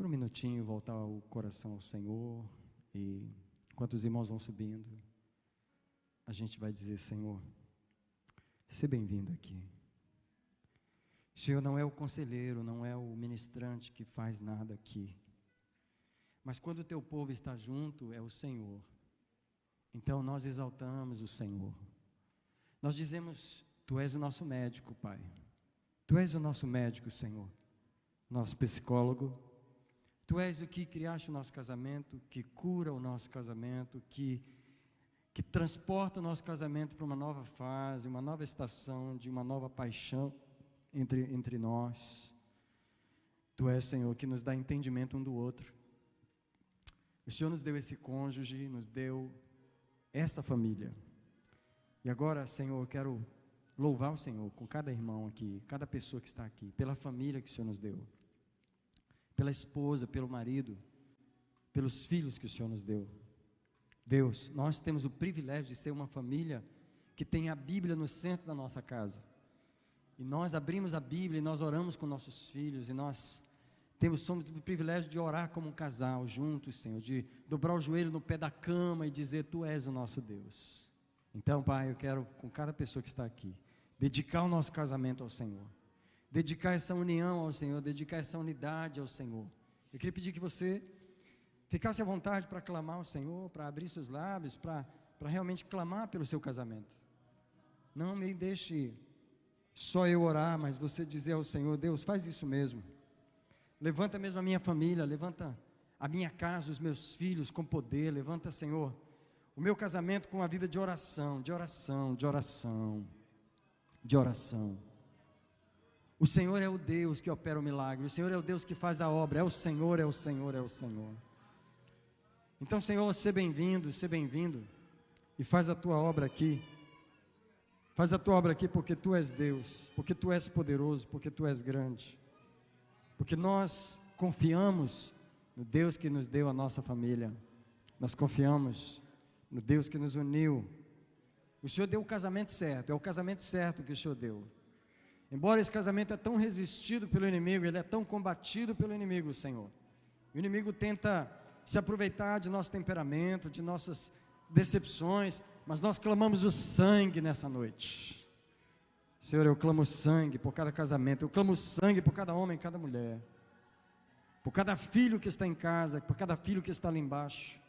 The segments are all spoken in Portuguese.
por um minutinho, voltar o coração ao Senhor, e enquanto os irmãos vão subindo, a gente vai dizer: Senhor, seja bem-vindo aqui. O Senhor não é o conselheiro, não é o ministrante que faz nada aqui, mas quando o teu povo está junto, é o Senhor. Então nós exaltamos o Senhor, nós dizemos: Tu és o nosso médico, Pai, Tu és o nosso médico, Senhor, nosso psicólogo. Tu és o que criaste o nosso casamento, que cura o nosso casamento, que transporta o nosso casamento para uma nova fase, uma nova estação, de uma nova paixão entre nós. Tu és, Senhor, que nos dá entendimento um do outro. O Senhor nos deu esse cônjuge, nos deu essa família. E agora, Senhor, eu quero louvar o Senhor com cada irmão aqui, cada pessoa que está aqui, pela família que o Senhor nos deu, pela esposa, pelo marido, pelos filhos que o Senhor nos deu. Deus, nós temos o privilégio de ser uma família que tem a Bíblia no centro da nossa casa. E nós abrimos a Bíblia e nós oramos com nossos filhos, e nós somos o privilégio de orar como um casal, juntos, Senhor, de dobrar o joelho no pé da cama e dizer: Tu és o nosso Deus. Então, Pai, eu quero, com cada pessoa que está aqui, dedicar o nosso casamento ao Senhor, dedicar essa união ao Senhor, dedicar essa unidade ao Senhor. Eu queria pedir que você ficasse à vontade para clamar ao Senhor, para abrir seus lábios, para realmente clamar pelo seu casamento. Não me deixe só eu orar, mas você dizer ao Senhor: Deus, faz isso mesmo. Levanta mesmo a minha família, levanta a minha casa, os meus filhos com poder. Levanta, Senhor, o meu casamento com a vida de oração, de oração, de oração, de oração. O Senhor é o Deus que opera o milagre, o Senhor é o Deus que faz a obra, é o Senhor, é o Senhor, é o Senhor. Então, Senhor, seja bem-vindo, e faz a tua obra aqui. Faz a tua obra aqui porque Tu és Deus, porque Tu és poderoso, porque Tu és grande, porque nós confiamos no Deus que nos deu a nossa família, nós confiamos no Deus que nos uniu. O Senhor deu o casamento certo, é o casamento certo que o Senhor deu. Embora esse casamento é tão resistido pelo inimigo, ele é tão combatido pelo inimigo, Senhor. O inimigo tenta se aproveitar de nosso temperamento, de nossas decepções, mas nós clamamos o sangue nessa noite. Senhor, eu clamo sangue por cada casamento, eu clamo sangue por cada homem e cada mulher, por cada filho que está em casa, por cada filho que está ali embaixo.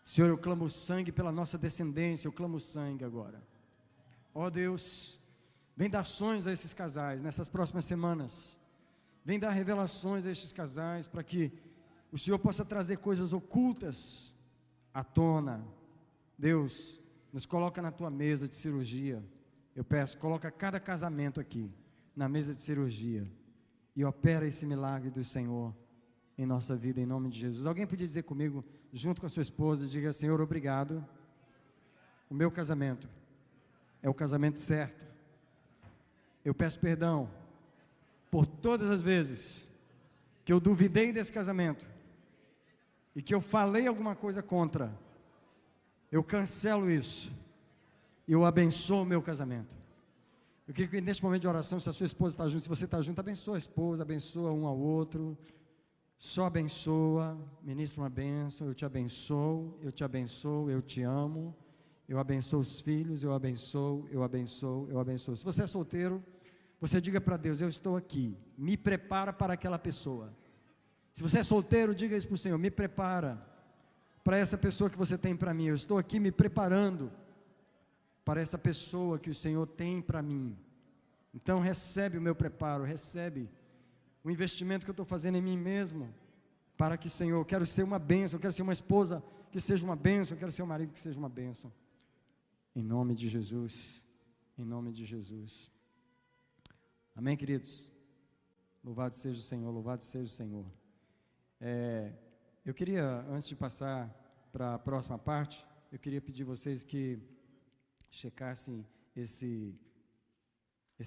Senhor, eu clamo sangue pela nossa descendência, eu clamo sangue agora. Ó Deus, vem dar sonhos a esses casais nessas próximas semanas. Vem dar revelações a estes casais, para que o Senhor possa trazer coisas ocultas à tona. Deus, nos coloca na Tua mesa de cirurgia. Eu peço, coloca cada casamento aqui na mesa de cirurgia e opera esse milagre do Senhor em nossa vida, em nome de Jesus. Alguém podia dizer comigo, junto com a sua esposa, diga: Senhor, obrigado. O meu casamento é o casamento certo. Eu peço perdão por todas as vezes que eu duvidei desse casamento e que eu falei alguma coisa contra. Eu cancelo isso e eu abençoo o meu casamento. Eu queria que neste momento de oração, se a sua esposa está junto, se você está junto, abençoa a esposa, abençoa um ao outro. Só abençoa, ministra uma bênção. Eu te abençoo, eu te abençoo, eu te amo. Eu abençoo os filhos, eu abençoo, eu abençoo, eu abençoo. Se você é solteiro, você diga para Deus: eu estou aqui, me prepara para aquela pessoa. Se você é solteiro, diga isso para o Senhor: me prepara para essa pessoa que você tem para mim. Eu estou aqui me preparando para essa pessoa que o Senhor tem para mim. Então recebe o meu preparo, recebe o investimento que eu estou fazendo em mim mesmo, para que, Senhor, eu quero ser uma bênção, eu quero ser uma esposa que seja uma bênção, eu quero ser um marido que seja uma bênção. Em nome de Jesus, em nome de Jesus. Amém, queridos? Louvado seja o Senhor, louvado seja o Senhor. Eu queria, antes de passar para a próxima parte, eu queria pedir vocês que checassem esse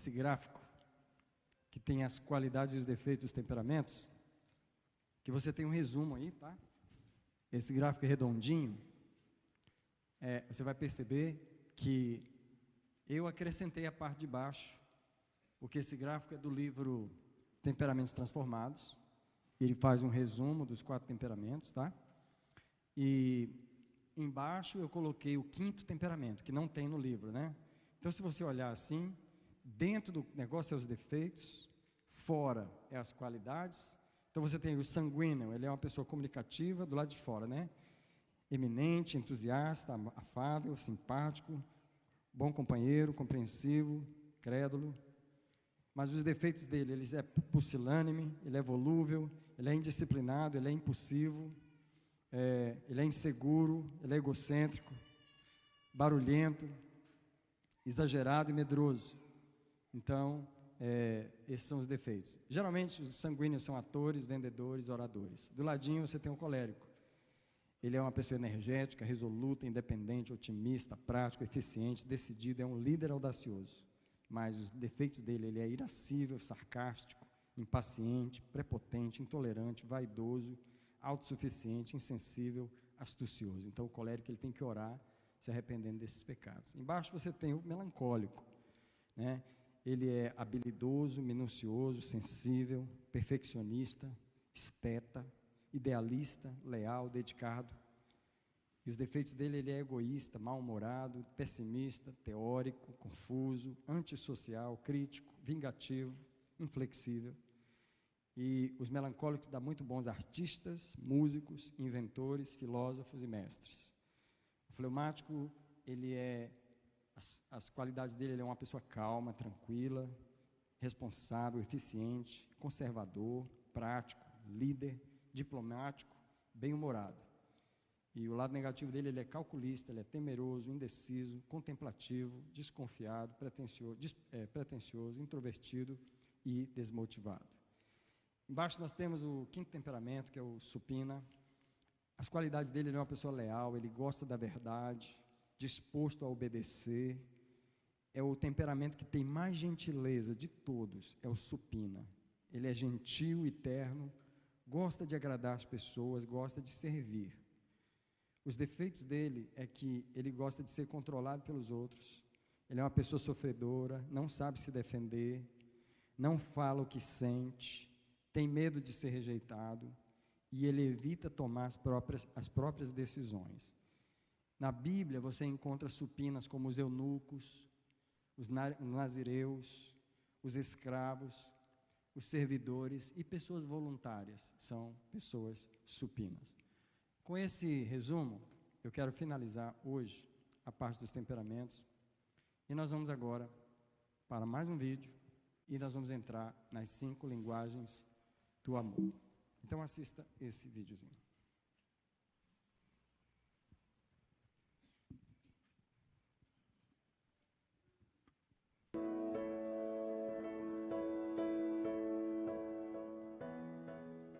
gráfico, que tem as qualidades e os defeitos dos temperamentos, que você tem um resumo aí, tá? Esse gráfico é redondinho. Você vai perceber que eu acrescentei a parte de baixo, porque esse gráfico é do livro Temperamentos Transformados, Ele faz um resumo dos 4 temperamentos, tá? E embaixo eu coloquei o 5º temperamento, que não tem no livro, né? Então, se você olhar assim, dentro do negócio é os defeitos, fora é as qualidades. Então, você tem o sanguíneo, ele é uma pessoa comunicativa do lado de fora, né? Eminente, entusiasta, afável, simpático, bom companheiro, compreensivo, crédulo. Mas os defeitos dele, ele é pusilânime, ele é volúvel, ele é indisciplinado, ele é impulsivo, ele é inseguro, ele é egocêntrico, barulhento, exagerado e medroso. Então, esses são os defeitos. Geralmente, os sanguíneos são atores, vendedores, oradores. Do ladinho, você tem o colérico. Ele é uma pessoa energética, resoluta, independente, otimista, prático, eficiente, decidido, é um líder audacioso. Mas os defeitos dele, ele é irascível, sarcástico, impaciente, prepotente, intolerante, vaidoso, autossuficiente, insensível, astucioso. Então, o colérico, ele tem que orar, se arrependendo desses pecados. Embaixo você tem o melancólico, né? Ele é habilidoso, minucioso, sensível, perfeccionista, esteta, idealista, leal, dedicado. E os defeitos dele, ele é egoísta, mal-humorado, pessimista, teórico, confuso, antissocial, crítico, vingativo, inflexível. E os melancólicos dão muito bons artistas, músicos, inventores, filósofos e mestres. O fleumático, ele as qualidades dele, ele é uma pessoa calma, tranquila, responsável, eficiente, conservador, prático, líder, diplomático, bem-humorado. E o lado negativo dele, ele é calculista, ele é temeroso, indeciso, contemplativo, desconfiado, pretensioso, introvertido e desmotivado. Embaixo nós temos o 5º temperamento, que é o supina. As qualidades dele, ele é uma pessoa leal, ele gosta da verdade, disposto a obedecer. É o temperamento que tem mais gentileza de todos, é o supina. Ele é gentil e terno, gosta de agradar as pessoas, gosta de servir. Os defeitos dele é que ele gosta de ser controlado pelos outros, ele é uma pessoa sofredora, não sabe se defender, não fala o que sente, tem medo de ser rejeitado e ele evita tomar as próprias decisões. Na Bíblia você encontra supinas como os eunucos, os nazireus, os escravos, os servidores e pessoas voluntárias, são pessoas supinas. Com esse resumo, eu quero finalizar hoje a parte dos temperamentos e nós vamos agora para mais um vídeo e nós vamos entrar nas 5 linguagens do amor. Então assista esse videozinho.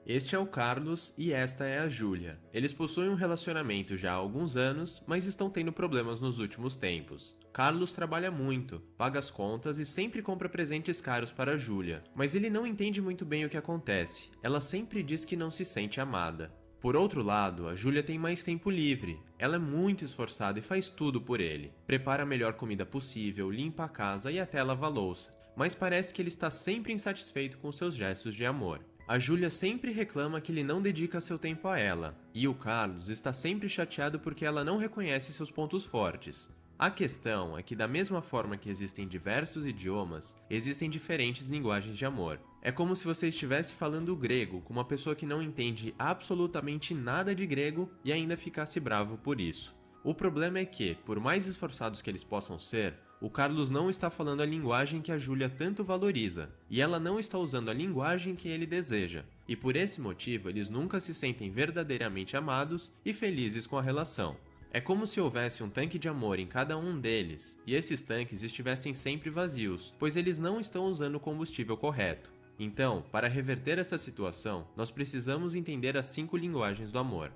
Este é o Carlos e esta é a Júlia. Eles possuem um relacionamento já há alguns anos, mas estão tendo problemas nos últimos tempos. Carlos trabalha muito, paga as contas e sempre compra presentes caros para a Júlia, mas ele não entende muito bem o que acontece. Ela sempre diz que não se sente amada. Por outro lado, a Júlia tem mais tempo livre. Ela é muito esforçada e faz tudo por ele. Prepara a melhor comida possível, limpa a casa e até lava a louça. Mas parece que ele está sempre insatisfeito com seus gestos de amor. A Júlia sempre reclama que ele não dedica seu tempo a ela, e o Carlos está sempre chateado porque ela não reconhece seus pontos fortes. A questão é que, da mesma forma que existem diversos idiomas, existem diferentes linguagens de amor. É como se você estivesse falando grego com uma pessoa que não entende absolutamente nada de grego e ainda ficasse bravo por isso. O problema é que, por mais esforçados que eles possam ser, o Carlos não está falando a linguagem que a Júlia tanto valoriza, e ela não está usando a linguagem que ele deseja. E por esse motivo, eles nunca se sentem verdadeiramente amados e felizes com a relação. É como se houvesse um tanque de amor em cada um deles, e esses tanques estivessem sempre vazios, pois eles não estão usando o combustível correto. Então, para reverter essa situação, nós precisamos entender as 5 linguagens do amor.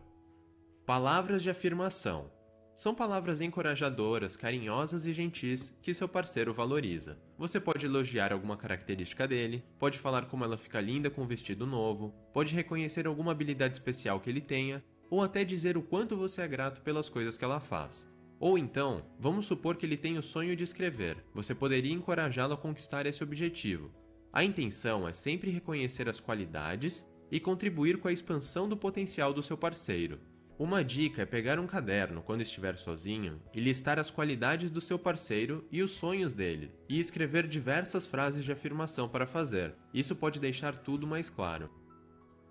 Palavras de afirmação. São palavras encorajadoras, carinhosas e gentis que seu parceiro valoriza. Você pode elogiar alguma característica dele, pode falar como ela fica linda com um vestido novo, pode reconhecer alguma habilidade especial que ele tenha, ou até dizer o quanto você é grato pelas coisas que ela faz. Ou então, vamos supor que ele tem o sonho de escrever. Você poderia encorajá-lo a conquistar esse objetivo. A intenção é sempre reconhecer as qualidades e contribuir com a expansão do potencial do seu parceiro. Uma dica é pegar um caderno quando estiver sozinho e listar as qualidades do seu parceiro e os sonhos dele, e escrever diversas frases de afirmação para fazer. Isso pode deixar tudo mais claro.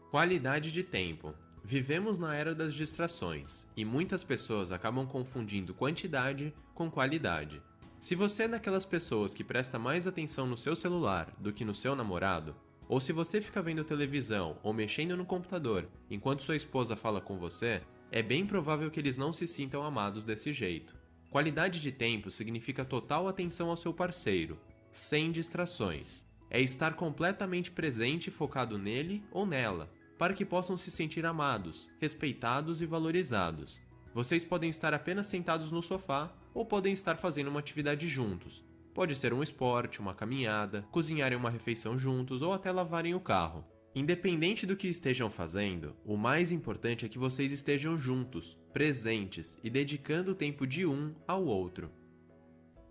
Qualidade de tempo. Vivemos na era das distrações, e muitas pessoas acabam confundindo quantidade com qualidade. Se você é daquelas pessoas que presta mais atenção no seu celular do que no seu namorado, ou se você fica vendo televisão ou mexendo no computador enquanto sua esposa fala com você, é bem provável que eles não se sintam amados desse jeito. Qualidade de tempo significa total atenção ao seu parceiro, sem distrações. É estar completamente presente e focado nele ou nela, para que possam se sentir amados, respeitados e valorizados. Vocês podem estar apenas sentados no sofá ou podem estar fazendo uma atividade juntos. Pode ser um esporte, uma caminhada, cozinharem uma refeição juntos ou até lavarem o carro. Independente do que estejam fazendo, o mais importante é que vocês estejam juntos, presentes e dedicando o tempo de um ao outro.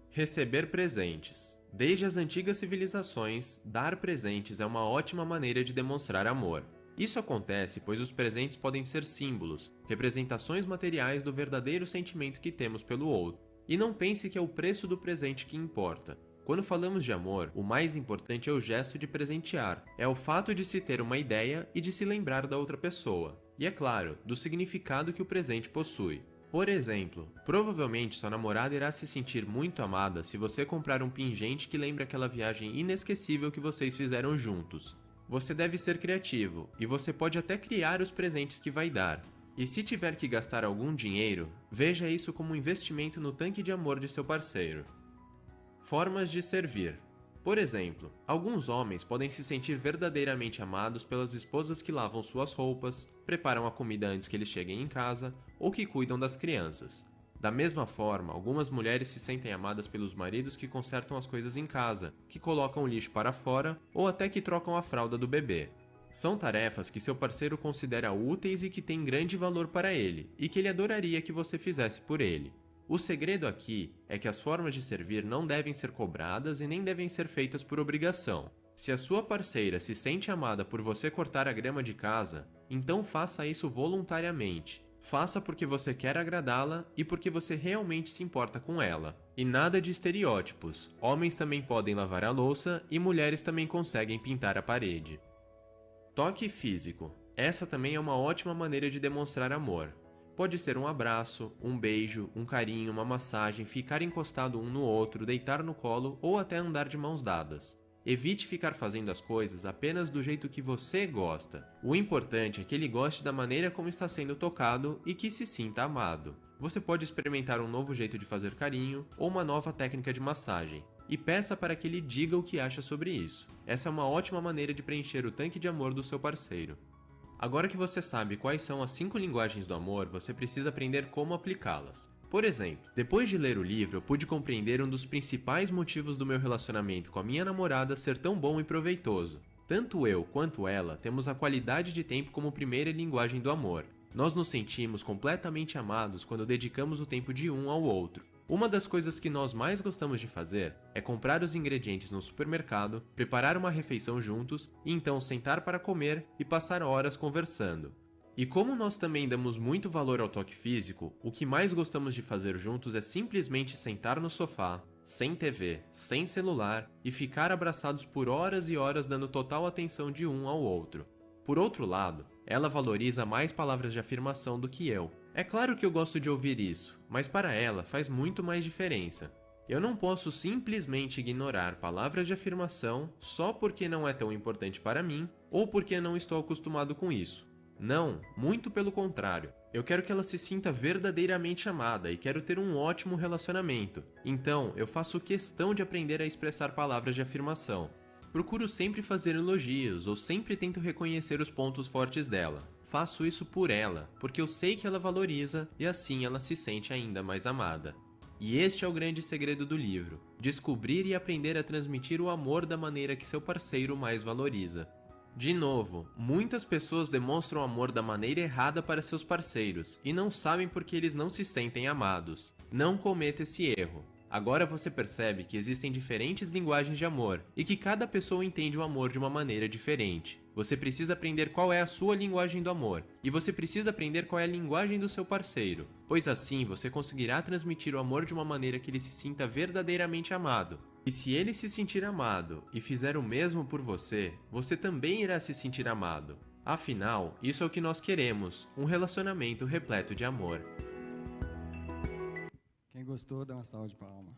Receber presentes. Desde as antigas civilizações, dar presentes é uma ótima maneira de demonstrar amor. Isso acontece pois os presentes podem ser símbolos, representações materiais do verdadeiro sentimento que temos pelo outro. E não pense que é o preço do presente que importa. Quando falamos de amor, o mais importante é o gesto de presentear. É o fato de se ter uma ideia e de se lembrar da outra pessoa. E é claro, do significado que o presente possui. Por exemplo, provavelmente sua namorada irá se sentir muito amada se você comprar um pingente que lembre aquela viagem inesquecível que vocês fizeram juntos. Você deve ser criativo, e você pode até criar os presentes que vai dar. E se tiver que gastar algum dinheiro, veja isso como um investimento no tanque de amor de seu parceiro. Formas de servir. Por exemplo, alguns homens podem se sentir verdadeiramente amados pelas esposas que lavam suas roupas, preparam a comida antes que eles cheguem em casa ou que cuidam das crianças. Da mesma forma, algumas mulheres se sentem amadas pelos maridos que consertam as coisas em casa, que colocam o lixo para fora ou até que trocam a fralda do bebê. São tarefas que seu parceiro considera úteis e que têm grande valor para ele, e que ele adoraria que você fizesse por ele. O segredo aqui é que as formas de servir não devem ser cobradas e nem devem ser feitas por obrigação. Se a sua parceira se sente amada por você cortar a grama de casa, então faça isso voluntariamente. Faça porque você quer agradá-la e porque você realmente se importa com ela. E nada de estereótipos. Homens também podem lavar a louça e mulheres também conseguem pintar a parede. Toque físico. Essa também é uma ótima maneira de demonstrar amor. Pode ser um abraço, um beijo, um carinho, uma massagem, ficar encostado um no outro, deitar no colo ou até andar de mãos dadas. Evite ficar fazendo as coisas apenas do jeito que você gosta. O importante é que ele goste da maneira como está sendo tocado e que se sinta amado. Você pode experimentar um novo jeito de fazer carinho ou uma nova técnica de massagem. E peça para que ele diga o que acha sobre isso. Essa é uma ótima maneira de preencher o tanque de amor do seu parceiro. Agora que você sabe quais são as 5 linguagens do amor, você precisa aprender como aplicá-las. Por exemplo, depois de ler o livro, eu pude compreender um dos principais motivos do meu relacionamento com a minha namorada ser tão bom e proveitoso. Tanto eu quanto ela temos a qualidade de tempo como primeira linguagem do amor. Nós nos sentimos completamente amados quando dedicamos o tempo de um ao outro. Uma das coisas que nós mais gostamos de fazer é comprar os ingredientes no supermercado, preparar uma refeição juntos e então sentar para comer e passar horas conversando. E como nós também damos muito valor ao toque físico, o que mais gostamos de fazer juntos é simplesmente sentar no sofá, sem TV, sem celular e ficar abraçados por horas e horas dando total atenção de um ao outro. Por outro lado, ela valoriza mais palavras de afirmação do que eu. É claro que eu gosto de ouvir isso, mas para ela faz muito mais diferença. Eu não posso simplesmente ignorar palavras de afirmação só porque não é tão importante para mim ou porque não estou acostumado com isso. Não, muito pelo contrário. Eu quero que ela se sinta verdadeiramente amada e quero ter um ótimo relacionamento. Então, eu faço questão de aprender a expressar palavras de afirmação. Procuro sempre fazer elogios ou sempre tento reconhecer os pontos fortes dela. Faço isso por ela, porque eu sei que ela valoriza e assim ela se sente ainda mais amada. E este é o grande segredo do livro: descobrir e aprender a transmitir o amor da maneira que seu parceiro mais valoriza. De novo, muitas pessoas demonstram amor da maneira errada para seus parceiros e não sabem porque eles não se sentem amados. Não cometa esse erro. Agora você percebe que existem diferentes linguagens de amor e que cada pessoa entende o amor de uma maneira diferente. Você precisa aprender qual é a sua linguagem do amor, e você precisa aprender qual é a linguagem do seu parceiro, pois assim você conseguirá transmitir o amor de uma maneira que ele se sinta verdadeiramente amado. E se ele se sentir amado e fizer o mesmo por você, você também irá se sentir amado. Afinal, isso é o que nós queremos, um relacionamento repleto de amor. Quem gostou, dá uma salva de palmas.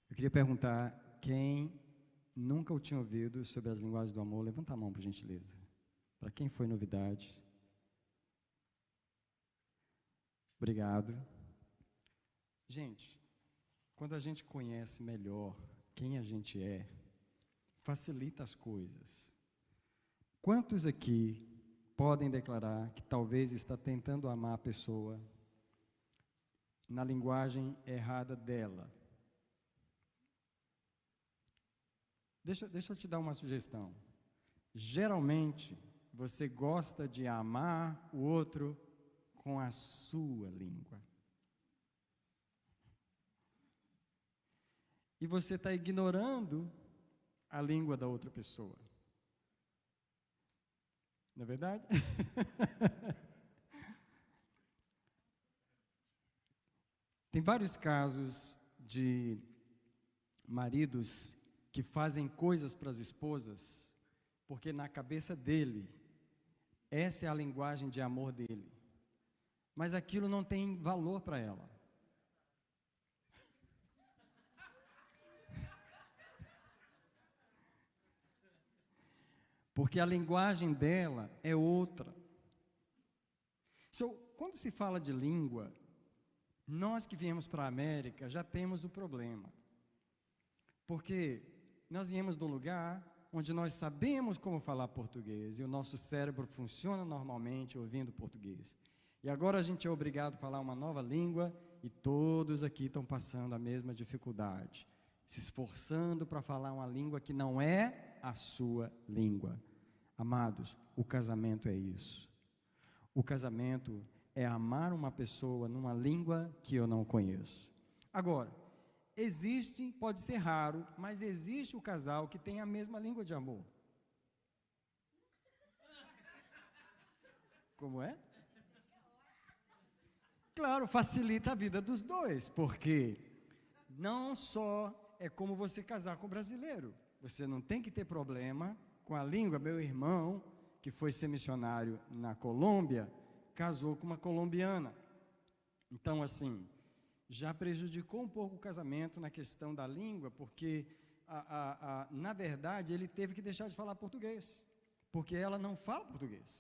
Eu queria perguntar, quem nunca o tinha ouvido sobre as linguagens do amor, levanta a mão, por gentileza. Para quem foi novidade? Obrigado. Gente, quando a gente conhece melhor quem a gente é, facilita as coisas. Quantos aqui podem declarar que talvez está tentando amar a pessoa na linguagem errada dela? Deixa eu te dar uma sugestão. Geralmente, você gosta de amar o outro com a sua língua. E você está ignorando a língua da outra pessoa. Não é verdade? Tem vários casos de maridos que fazem coisas para as esposas, porque na cabeça dele, essa é a linguagem de amor dele. Mas aquilo não tem valor para ela. Porque a linguagem dela é outra. Quando se fala de língua, nós que viemos para a América já temos o problema. Porque nós viemos de um lugar onde nós sabemos como falar português e o nosso cérebro funciona normalmente ouvindo português. E agora a gente é obrigado a falar uma nova língua e todos aqui estão passando a mesma dificuldade, se esforçando para falar uma língua que não é a sua língua. Amados, o casamento é isso. O casamento é amar uma pessoa numa língua que eu não conheço. Agora, pode ser raro, mas existe o casal que tem a mesma língua de amor. Como é? Claro, facilita a vida dos dois, porque não só é como você casar com o brasileiro. Você não tem que ter problema com a língua. Meu irmão, que foi ser missionário na Colômbia, casou com uma colombiana. Então, assim, já prejudicou um pouco o casamento na questão da língua, porque, na verdade, ele teve que deixar de falar português, porque ela não fala português.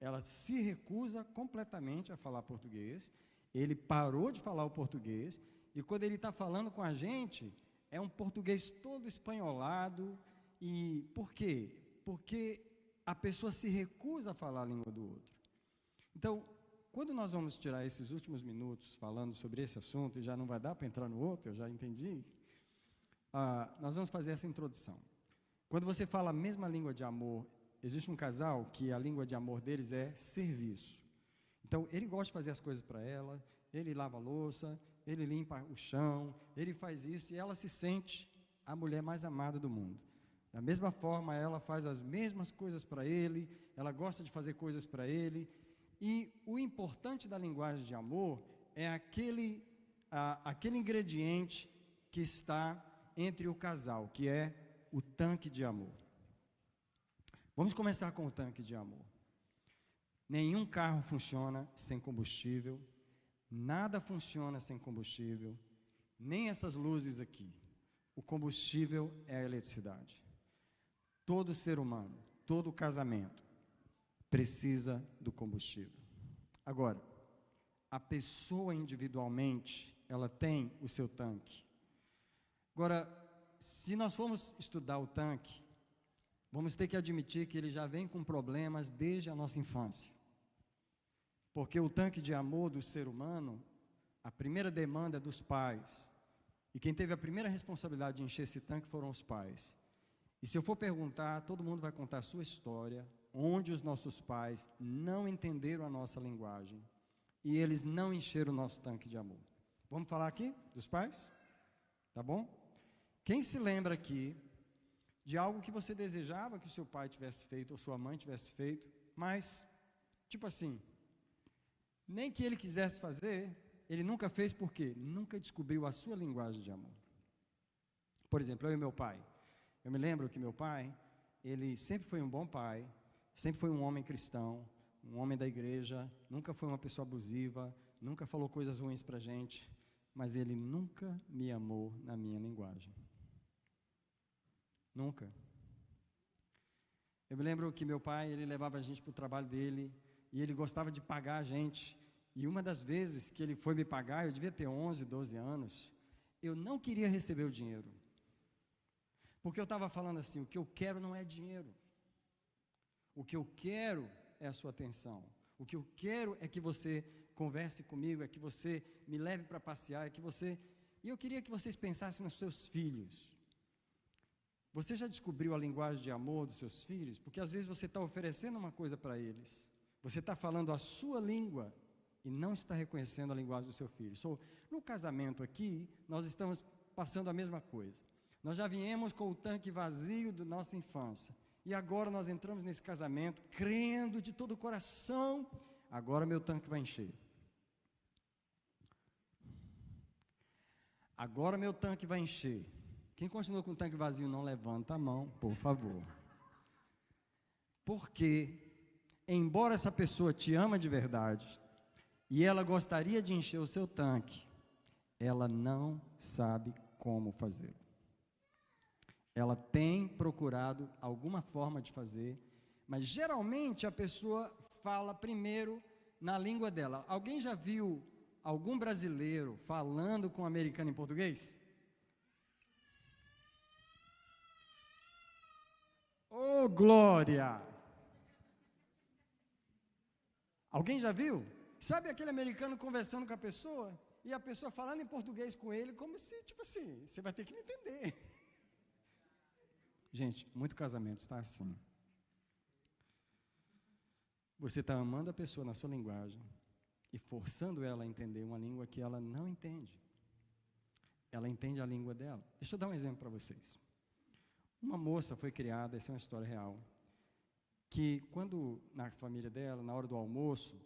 Ela se recusa completamente a falar português, ele parou de falar o português, e quando ele está falando com a gente, é um português todo espanholado. E por quê? Porque a pessoa se recusa a falar a língua do outro. Então, quando nós vamos tirar esses últimos minutos falando sobre esse assunto, e já não vai dar para entrar no outro, eu já entendi, nós vamos fazer essa introdução. Quando você fala a mesma língua de amor, existe um casal que a língua de amor deles é serviço. Então, ele gosta de fazer as coisas para ela, ele lava a louça, ele limpa o chão, ele faz isso, e ela se sente a mulher mais amada do mundo. Da mesma forma, ela faz as mesmas coisas para ele, ela gosta de fazer coisas para ele. E o importante da linguagem de amor é aquele ingrediente que está entre o casal, que é o tanque de amor. Vamos começar com o tanque de amor. Nenhum carro funciona sem combustível, nada funciona sem combustível, nem essas luzes aqui. O combustível é a eletricidade. Todo ser humano, todo casamento precisa do combustível. Agora, a pessoa individualmente, ela tem o seu tanque. Agora, se nós formos estudar o tanque, vamos ter que admitir que ele já vem com problemas desde a nossa infância. Porque o tanque de amor do ser humano, a primeira demanda é dos pais. E quem teve a primeira responsabilidade de encher esse tanque foram os pais. E se eu for perguntar, todo mundo vai contar a sua história, onde os nossos pais não entenderam a nossa linguagem e eles não encheram o nosso tanque de amor. Vamos falar aqui dos pais? Tá bom? Quem se lembra aqui de algo que você desejava que o seu pai tivesse feito ou sua mãe tivesse feito, mas, tipo assim, nem que ele quisesse fazer, ele nunca fez porque nunca descobriu a sua linguagem de amor. Por exemplo, eu e meu pai. Eu me lembro que meu pai, ele sempre foi um bom pai, sempre foi um homem cristão, um homem da igreja, nunca foi uma pessoa abusiva, nunca falou coisas ruins pra gente, mas ele nunca me amou na minha linguagem. Nunca. Eu me lembro que meu pai, ele levava a gente para o trabalho dele, e ele gostava de pagar a gente, e uma das vezes que ele foi me pagar, eu devia ter 11, 12 anos, eu não queria receber o dinheiro, porque eu estava falando assim, o que eu quero não é dinheiro, o que eu quero é a sua atenção, o que eu quero é que você converse comigo, é que você me leve para passear, e eu queria que vocês pensassem nos seus filhos. Você já descobriu a linguagem de amor dos seus filhos? Porque às vezes você está oferecendo uma coisa para eles, você está falando a sua língua e não está reconhecendo a linguagem do seu filho. No casamento aqui, nós estamos passando a mesma coisa. Nós já viemos com o tanque vazio da nossa infância e agora nós entramos nesse casamento crendo de todo o coração, agora meu tanque vai encher. Agora meu tanque vai encher. Quem continua com o tanque vazio não levanta a mão, por favor. Porque, embora essa pessoa te ama de verdade, e ela gostaria de encher o seu tanque, ela não sabe como fazer. Ela tem procurado alguma forma de fazer, mas geralmente a pessoa fala primeiro na língua dela. Alguém já viu algum brasileiro falando com um americano em português? Oh, glória! Alguém já viu? Sabe aquele americano conversando com a pessoa? E a pessoa falando em português com ele, como se, tipo assim, você vai ter que me entender. Gente, muito casamento está assim. Você está amando a pessoa na sua linguagem e forçando ela a entender uma língua que ela não entende. Ela entende a língua dela. Deixa eu dar um exemplo para vocês. Uma moça foi criada, essa é uma história real, que quando, na família dela, na hora do almoço,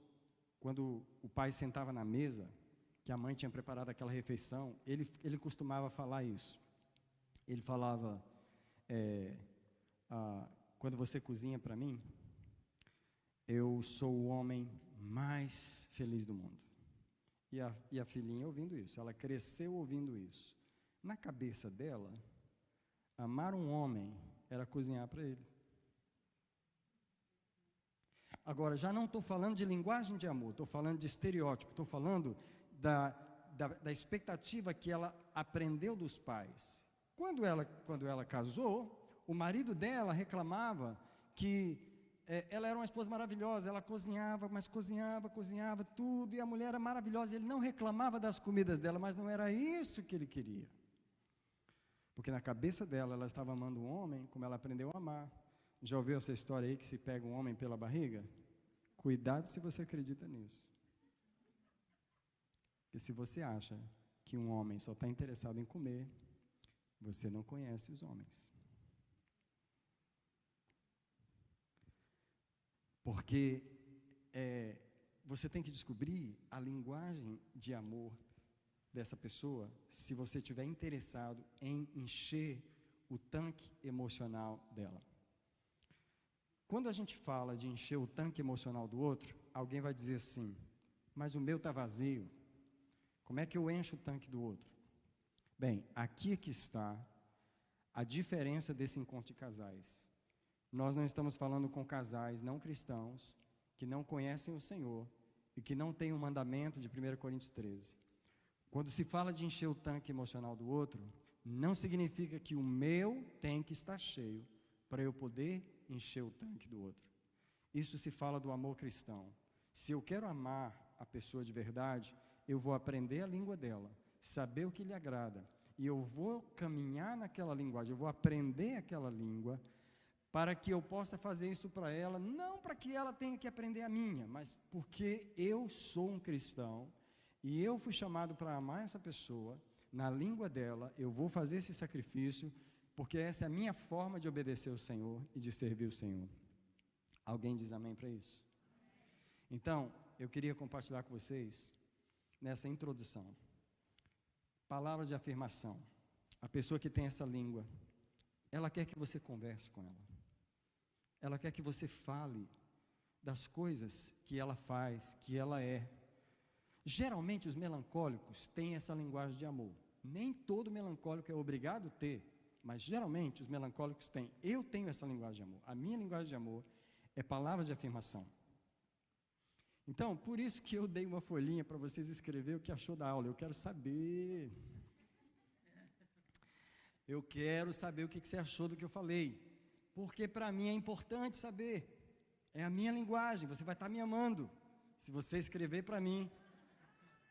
quando o pai sentava na mesa, que a mãe tinha preparado aquela refeição, ele costumava falar isso. Ele falava, quando você cozinha para mim, eu sou o homem mais feliz do mundo. E a filhinha ouvindo isso, ela cresceu ouvindo isso. Na cabeça dela, amar um homem era cozinhar para ele. Agora, já não estou falando de linguagem de amor, estou falando de estereótipo, estou falando da expectativa que ela aprendeu dos pais. Quando ela casou, o marido dela reclamava que ela era uma esposa maravilhosa, ela cozinhava, mas cozinhava tudo, e a mulher era maravilhosa, ele não reclamava das comidas dela, mas não era isso que ele queria. Porque na cabeça dela, ela estava amando um homem como ela aprendeu a amar. Já ouviu essa história aí que se pega um homem pela barriga? Cuidado se você acredita nisso. Porque se você acha que um homem só está interessado em comer, você não conhece os homens. Porque você tem que descobrir a linguagem de amor dessa pessoa, se você estiver interessado em encher o tanque emocional dela. Quando a gente fala de encher o tanque emocional do outro, alguém vai dizer assim, mas o meu está vazio, como é que eu encho o tanque do outro? Bem, aqui é que está a diferença desse encontro de casais. Nós não estamos falando com casais não cristãos, que não conhecem o Senhor, e que não têm o mandamento de 1 Coríntios 13. Quando se fala de encher o tanque emocional do outro, não significa que o meu tem que estar cheio para eu poder encher o tanque do outro. Isso se fala do amor cristão. Se eu quero amar a pessoa de verdade, eu vou aprender a língua dela, saber o que lhe agrada, e eu vou caminhar naquela linguagem, eu vou aprender aquela língua, para que eu possa fazer isso para ela, não para que ela tenha que aprender a minha, mas porque eu sou um cristão, e eu fui chamado para amar essa pessoa, na língua dela, eu vou fazer esse sacrifício, porque essa é a minha forma de obedecer o Senhor e de servir o Senhor. Alguém diz amém para isso? Então, eu queria compartilhar com vocês, nessa introdução, palavras de afirmação. A pessoa que tem essa língua, ela quer que você converse com ela. Ela quer que você fale das coisas que ela faz, que ela é. Geralmente os melancólicos têm essa linguagem de amor. Nem todo melancólico é obrigado a ter, mas geralmente os melancólicos têm. Eu tenho essa linguagem de amor. A minha linguagem de amor é palavras de afirmação. Então, por isso que eu dei uma folhinha para vocês escrever o que achou da aula. Eu quero saber. Eu quero saber o que você achou do que eu falei. Porque para mim é importante saber. É a minha linguagem, você vai estar me amando. Se você escrever para mim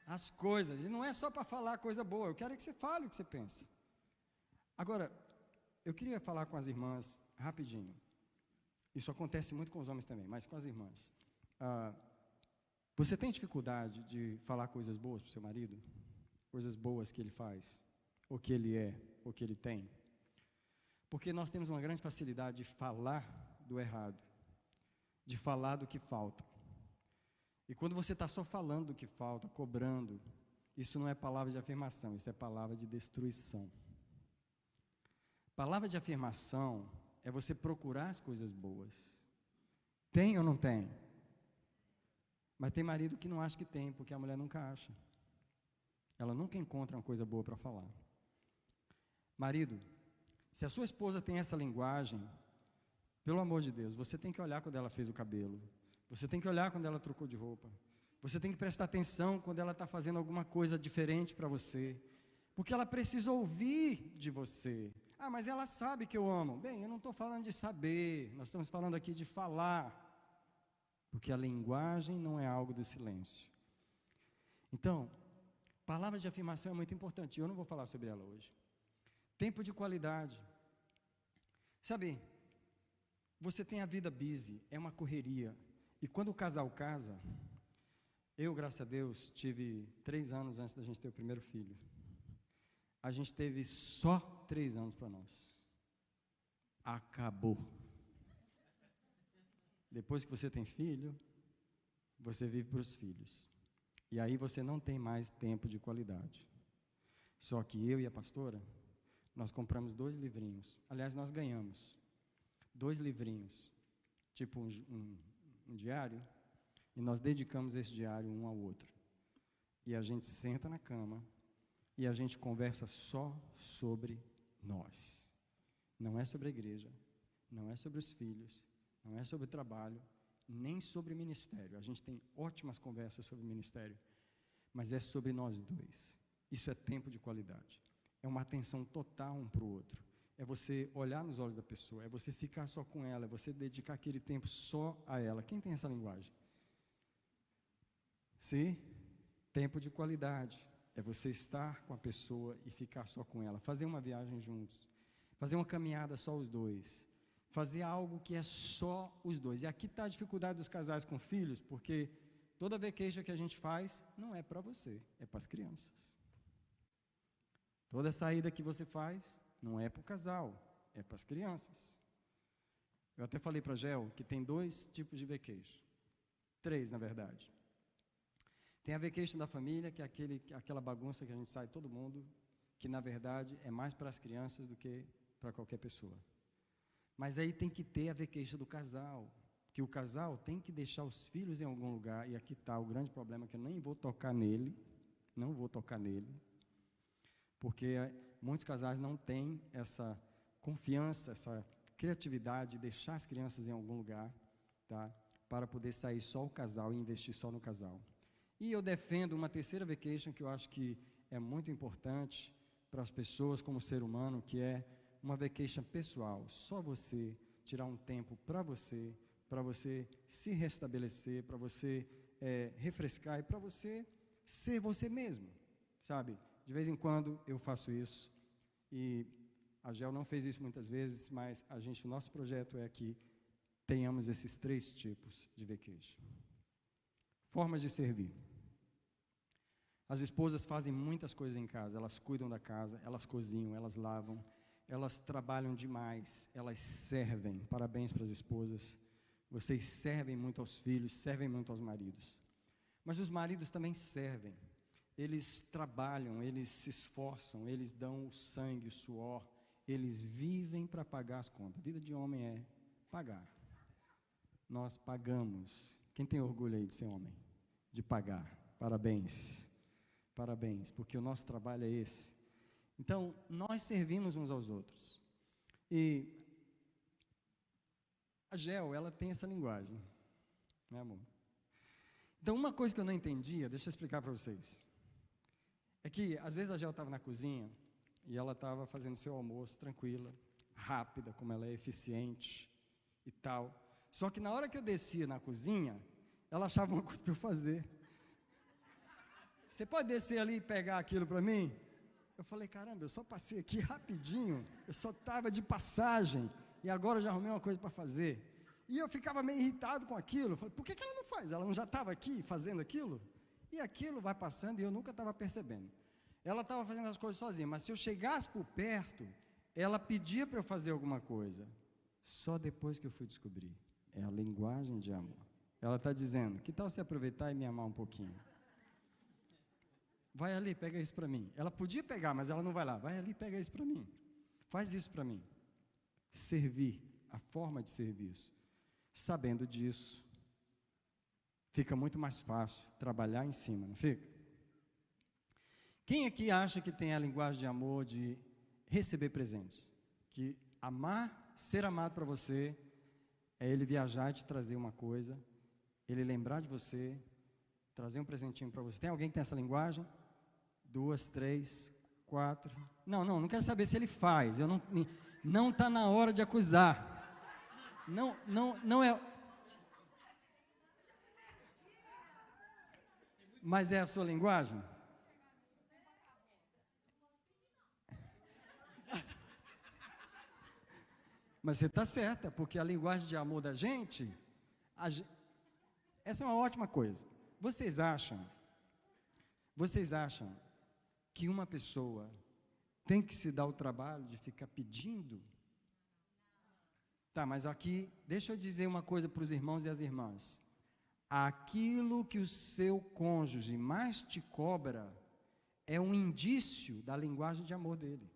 as coisas. E não é só para falar coisa boa, eu quero que você fale o que você pensa. Agora, eu queria falar com as irmãs rapidinho. Isso acontece muito com os homens também, mas com as irmãs. Você tem dificuldade de falar coisas boas para o seu marido? Coisas boas que ele faz, ou que ele é, ou que ele tem? Porque nós temos uma grande facilidade de falar do errado, de falar do que falta. E quando você está só falando do que falta, cobrando, isso não é palavra de afirmação, isso é palavra de destruição. Palavra de afirmação é você procurar as coisas boas. Tem ou não tem? Mas tem marido que não acha que tem, porque a mulher nunca acha. Ela nunca encontra uma coisa boa para falar. Marido, se a sua esposa tem essa linguagem, pelo amor de Deus, você tem que olhar quando ela fez o cabelo. Você tem que olhar quando ela trocou de roupa. Você tem que prestar atenção quando ela está fazendo alguma coisa diferente para você. Porque ela precisa ouvir de você. Ah, mas ela sabe que eu amo. Bem, eu não estou falando de saber, nós estamos falando aqui de falar. Porque a linguagem não é algo do silêncio. Então, palavras de afirmação é muito importante. Eu não vou falar sobre ela hoje. Tempo de qualidade. Sabe, você tem a vida busy, é uma correria. E quando o casal casa, eu, graças a Deus, tive 3 anos antes da gente ter o primeiro filho. A gente teve só 3 anos para nós. Acabou. Depois que você tem filho, você vive para os filhos. E aí você não tem mais tempo de qualidade. Só que eu e a pastora, nós compramos 2 livrinhos. Aliás, nós ganhamos 2 livrinhos, tipo um diário, e nós dedicamos esse diário um ao outro. E a gente senta na cama e a gente conversa só sobre nós. Não é sobre a igreja, não é sobre os filhos, não é sobre o trabalho, nem sobre o ministério. A gente tem ótimas conversas sobre o ministério, mas é sobre nós dois. Isso é tempo de qualidade. É uma atenção total um para o outro. É você olhar nos olhos da pessoa, é você ficar só com ela, é você dedicar aquele tempo só a ela. Quem tem essa linguagem? Sim? Tempo de qualidade. É você estar com a pessoa e ficar só com ela. Fazer uma viagem juntos. Fazer uma caminhada só os dois. Fazer algo que é só os dois. E aqui está a dificuldade dos casais com filhos, porque toda vacation que a gente faz não é para você, é para as crianças. Toda saída que você faz não é para o casal, é para as crianças. Eu até falei para a Gel que tem 2 tipos de vacation. 3, na verdade. Tem a vacation da família, que é aquela bagunça que a gente sai todo mundo, que na verdade é mais para as crianças do que para qualquer pessoa. Mas aí tem que ter a vacation do casal, que o casal tem que deixar os filhos em algum lugar, e aqui está o grande problema, que eu nem vou tocar nele, porque muitos casais não têm essa confiança, essa criatividade de deixar as crianças em algum lugar, tá? Para poder sair só o casal e investir só no casal. E eu defendo uma terceira vacation que eu acho que é muito importante para as pessoas como ser humano, que é uma vacation pessoal, só você tirar um tempo para você se restabelecer, para você refrescar e para você ser você mesmo, sabe? De vez em quando eu faço isso, e a Gel não fez isso muitas vezes, mas o nosso projeto é que tenhamos esses 3 tipos de vacation. Formas de servir. As esposas fazem muitas coisas em casa, elas cuidam da casa, elas cozinham, elas lavam, elas trabalham demais, elas servem. Parabéns para as esposas. Vocês servem muito aos filhos, servem muito aos maridos. Mas os maridos também servem. Eles trabalham, eles se esforçam, eles dão o sangue, o suor, eles vivem para pagar as contas. A vida de homem é pagar. Nós pagamos. Quem tem orgulho aí de ser homem? De pagar. Parabéns. Parabéns, porque o nosso trabalho é esse. Então, nós servimos uns aos outros. E a Gel, ela tem essa linguagem, né, amor? Então, uma coisa que eu não entendia, deixa eu explicar para vocês, é que, às vezes, a Gel estava na cozinha e ela estava fazendo seu almoço tranquila, rápida, como ela é eficiente e tal. Só que, na hora que eu descia na cozinha, ela achava uma coisa para eu fazer. Você pode descer ali e pegar aquilo para mim? Eu falei, caramba, eu só passei aqui rapidinho, eu só estava de passagem, e agora eu já arrumei uma coisa para fazer. E eu ficava meio irritado com aquilo. Eu falei, por que ela não faz? Ela não já estava aqui fazendo aquilo? E aquilo vai passando e eu nunca estava percebendo. Ela estava fazendo as coisas sozinha, mas se eu chegasse por perto, ela pedia para eu fazer alguma coisa. Só depois que eu fui descobrir. É a linguagem de amor. Ela está dizendo, que tal você aproveitar e me amar um pouquinho? Vai ali, pega isso para mim. Ela podia pegar, mas ela não vai lá. Vai ali, pega isso para mim. Faz isso para mim. Servir, a forma de serviço. Sabendo disso, fica muito mais fácil trabalhar em cima, não fica? Quem aqui acha que tem a linguagem de amor de receber presentes? Que amar, ser amado para você, é ele viajar e te trazer uma coisa, ele lembrar de você, trazer um presentinho para você. Tem alguém que tem essa linguagem? 2, 3, 4. Não quero saber se ele faz. Não está na hora de acusar. Não é. Mas é a sua linguagem? Mas você está certa, porque a linguagem de amor da gente, essa é uma ótima coisa. Vocês acham que uma pessoa tem que se dar o trabalho de ficar pedindo? Tá, mas aqui, deixa eu dizer uma coisa para os irmãos e as irmãs. Aquilo que o seu cônjuge mais te cobra é um indício da linguagem de amor dele.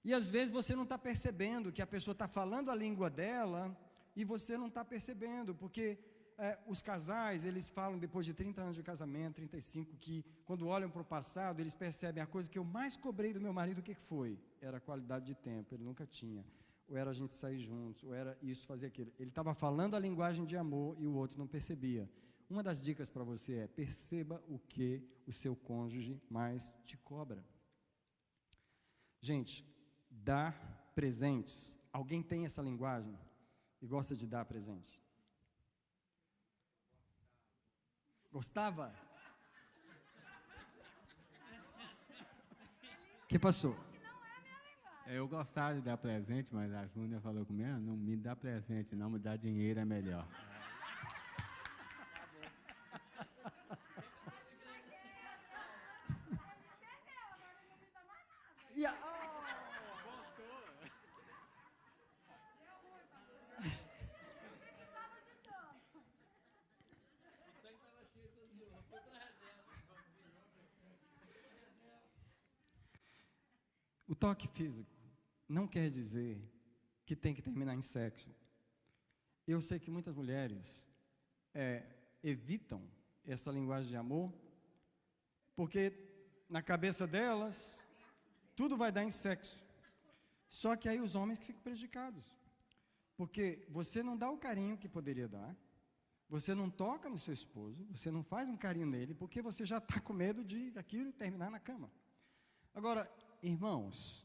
E às vezes você não está percebendo que a pessoa está falando a língua dela e você não está percebendo, porque os casais, eles falam depois de 30 anos de casamento, 35, que quando olham para o passado, eles percebem a coisa que eu mais cobrei do meu marido, o que foi? Era a qualidade de tempo, ele nunca tinha. Ou era a gente sair juntos, ou era isso, fazer aquilo. Ele estava falando a linguagem de amor e o outro não percebia. Uma das dicas para você é, perceba o que o seu cônjuge mais te cobra. Gente, dar presentes. Alguém tem essa linguagem e gosta de dar presentes? Gostava? O que passou? Eu gostava de dar presente, mas a Júnia falou comigo, não me dá presente, não, me dá dinheiro é melhor. O toque físico não quer dizer que tem que terminar em sexo. Eu sei que muitas mulheres evitam essa linguagem de amor, porque na cabeça delas, tudo vai dar em sexo. Só que aí os homens que ficam prejudicados, porque você não dá o carinho que poderia dar, você não toca no seu esposo, você não faz um carinho nele, porque você já está com medo de aquilo terminar na cama. Agora, irmãos,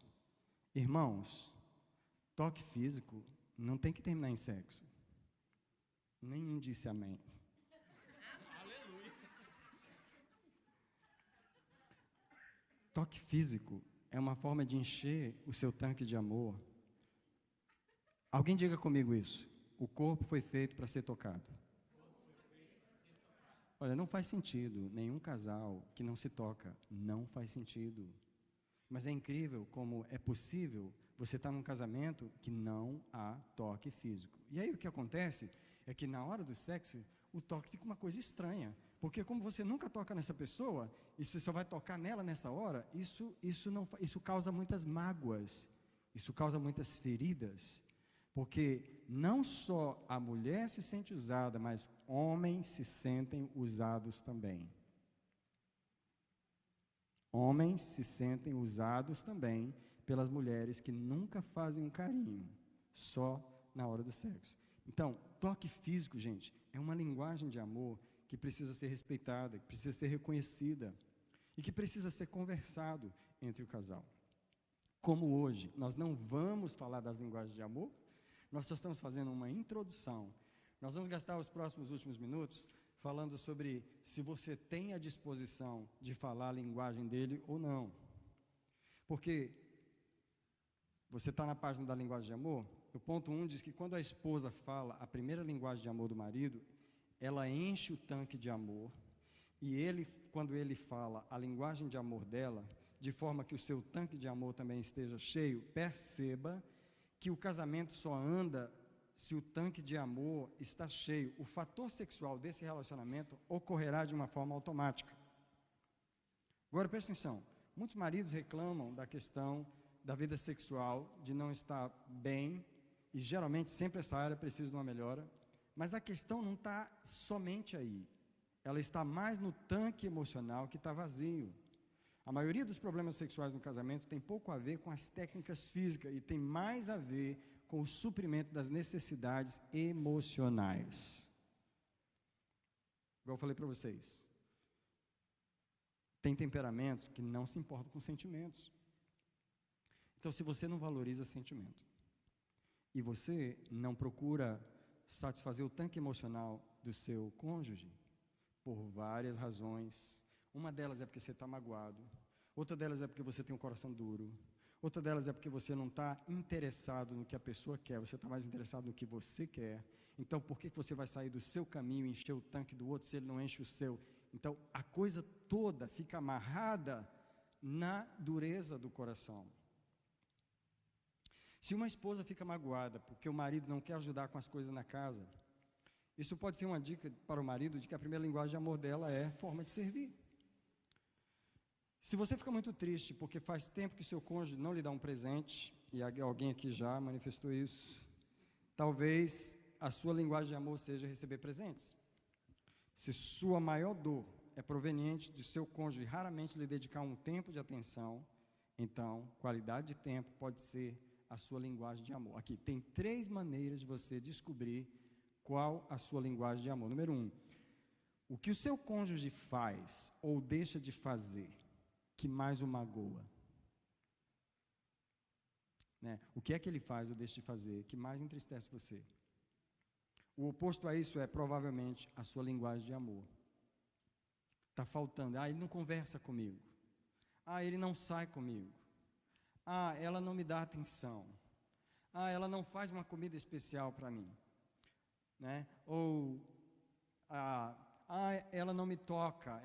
toque físico não tem que terminar em sexo. Nenhum disse amém. Aleluia. Toque físico é uma forma de encher o seu tanque de amor. Alguém diga comigo isso. O corpo foi feito para ser tocado. Olha, não faz sentido, nenhum casal que não se toca, não faz sentido. Mas é incrível como é possível você estar num casamento que não há toque físico. E aí o que acontece é que na hora do sexo, o toque fica uma coisa estranha. Porque como você nunca toca nessa pessoa, e você só vai tocar nela nessa hora, isso causa muitas mágoas, isso causa muitas feridas. Porque não só a mulher se sente usada, mas homens se sentem usados também. Homens se sentem usados também pelas mulheres que nunca fazem um carinho, só na hora do sexo. Então, toque físico, gente, é uma linguagem de amor que precisa ser respeitada, que precisa ser reconhecida e que precisa ser conversado entre o casal. Como hoje nós não vamos falar das linguagens de amor, nós só estamos fazendo uma introdução. Nós vamos gastar os próximos últimos minutos falando sobre se você tem a disposição de falar a linguagem dele ou não. Porque você está na página da linguagem de amor, o ponto 1 diz que quando a esposa fala a primeira linguagem de amor do marido, ela enche o tanque de amor, e ele, quando ele fala a linguagem de amor dela, de forma que o seu tanque de amor também esteja cheio, perceba que o casamento só anda se o tanque de amor está cheio. O fator sexual desse relacionamento ocorrerá de uma forma automática. Agora, presta atenção, muitos maridos reclamam da questão da vida sexual, de não estar bem, e geralmente sempre essa área precisa de uma melhora, mas a questão não está somente aí, ela está mais no tanque emocional que está vazio. A maioria dos problemas sexuais no casamento tem pouco a ver com as técnicas físicas e tem mais a ver com o suprimento das necessidades emocionais. Igual eu falei para vocês, tem temperamentos que não se importam com sentimentos. Então, se você não valoriza sentimento e você não procura satisfazer o tanque emocional do seu cônjuge, por várias razões, uma delas é porque você está magoado, outra delas é porque você tem um coração duro, outra delas é porque você não está interessado no que a pessoa quer, você está mais interessado no que você quer. Então, por que você vai sair do seu caminho e encher o tanque do outro se ele não enche o seu? Então, a coisa toda fica amarrada na dureza do coração. Se uma esposa fica magoada porque o marido não quer ajudar com as coisas na casa, isso pode ser uma dica para o marido de que a primeira linguagem de amor dela é forma de servir. Se você fica muito triste porque faz tempo que seu cônjuge não lhe dá um presente, e alguém aqui já manifestou isso, talvez a sua linguagem de amor seja receber presentes. Se sua maior dor é proveniente de seu cônjuge raramente lhe dedicar um tempo de atenção, então qualidade de tempo pode ser a sua linguagem de amor. Aqui tem 3 maneiras de você descobrir qual a sua linguagem de amor. Número 1, o que o seu cônjuge faz ou deixa de fazer que mais o magoa? Né? O que é que ele faz ou deixa de fazer que mais entristece você? O oposto a isso é provavelmente a sua linguagem de amor. Está faltando. Ele não conversa comigo. Ele não sai comigo. Ela não me dá atenção. Ela não faz uma comida especial para mim. Né? Ou, ela não me toca,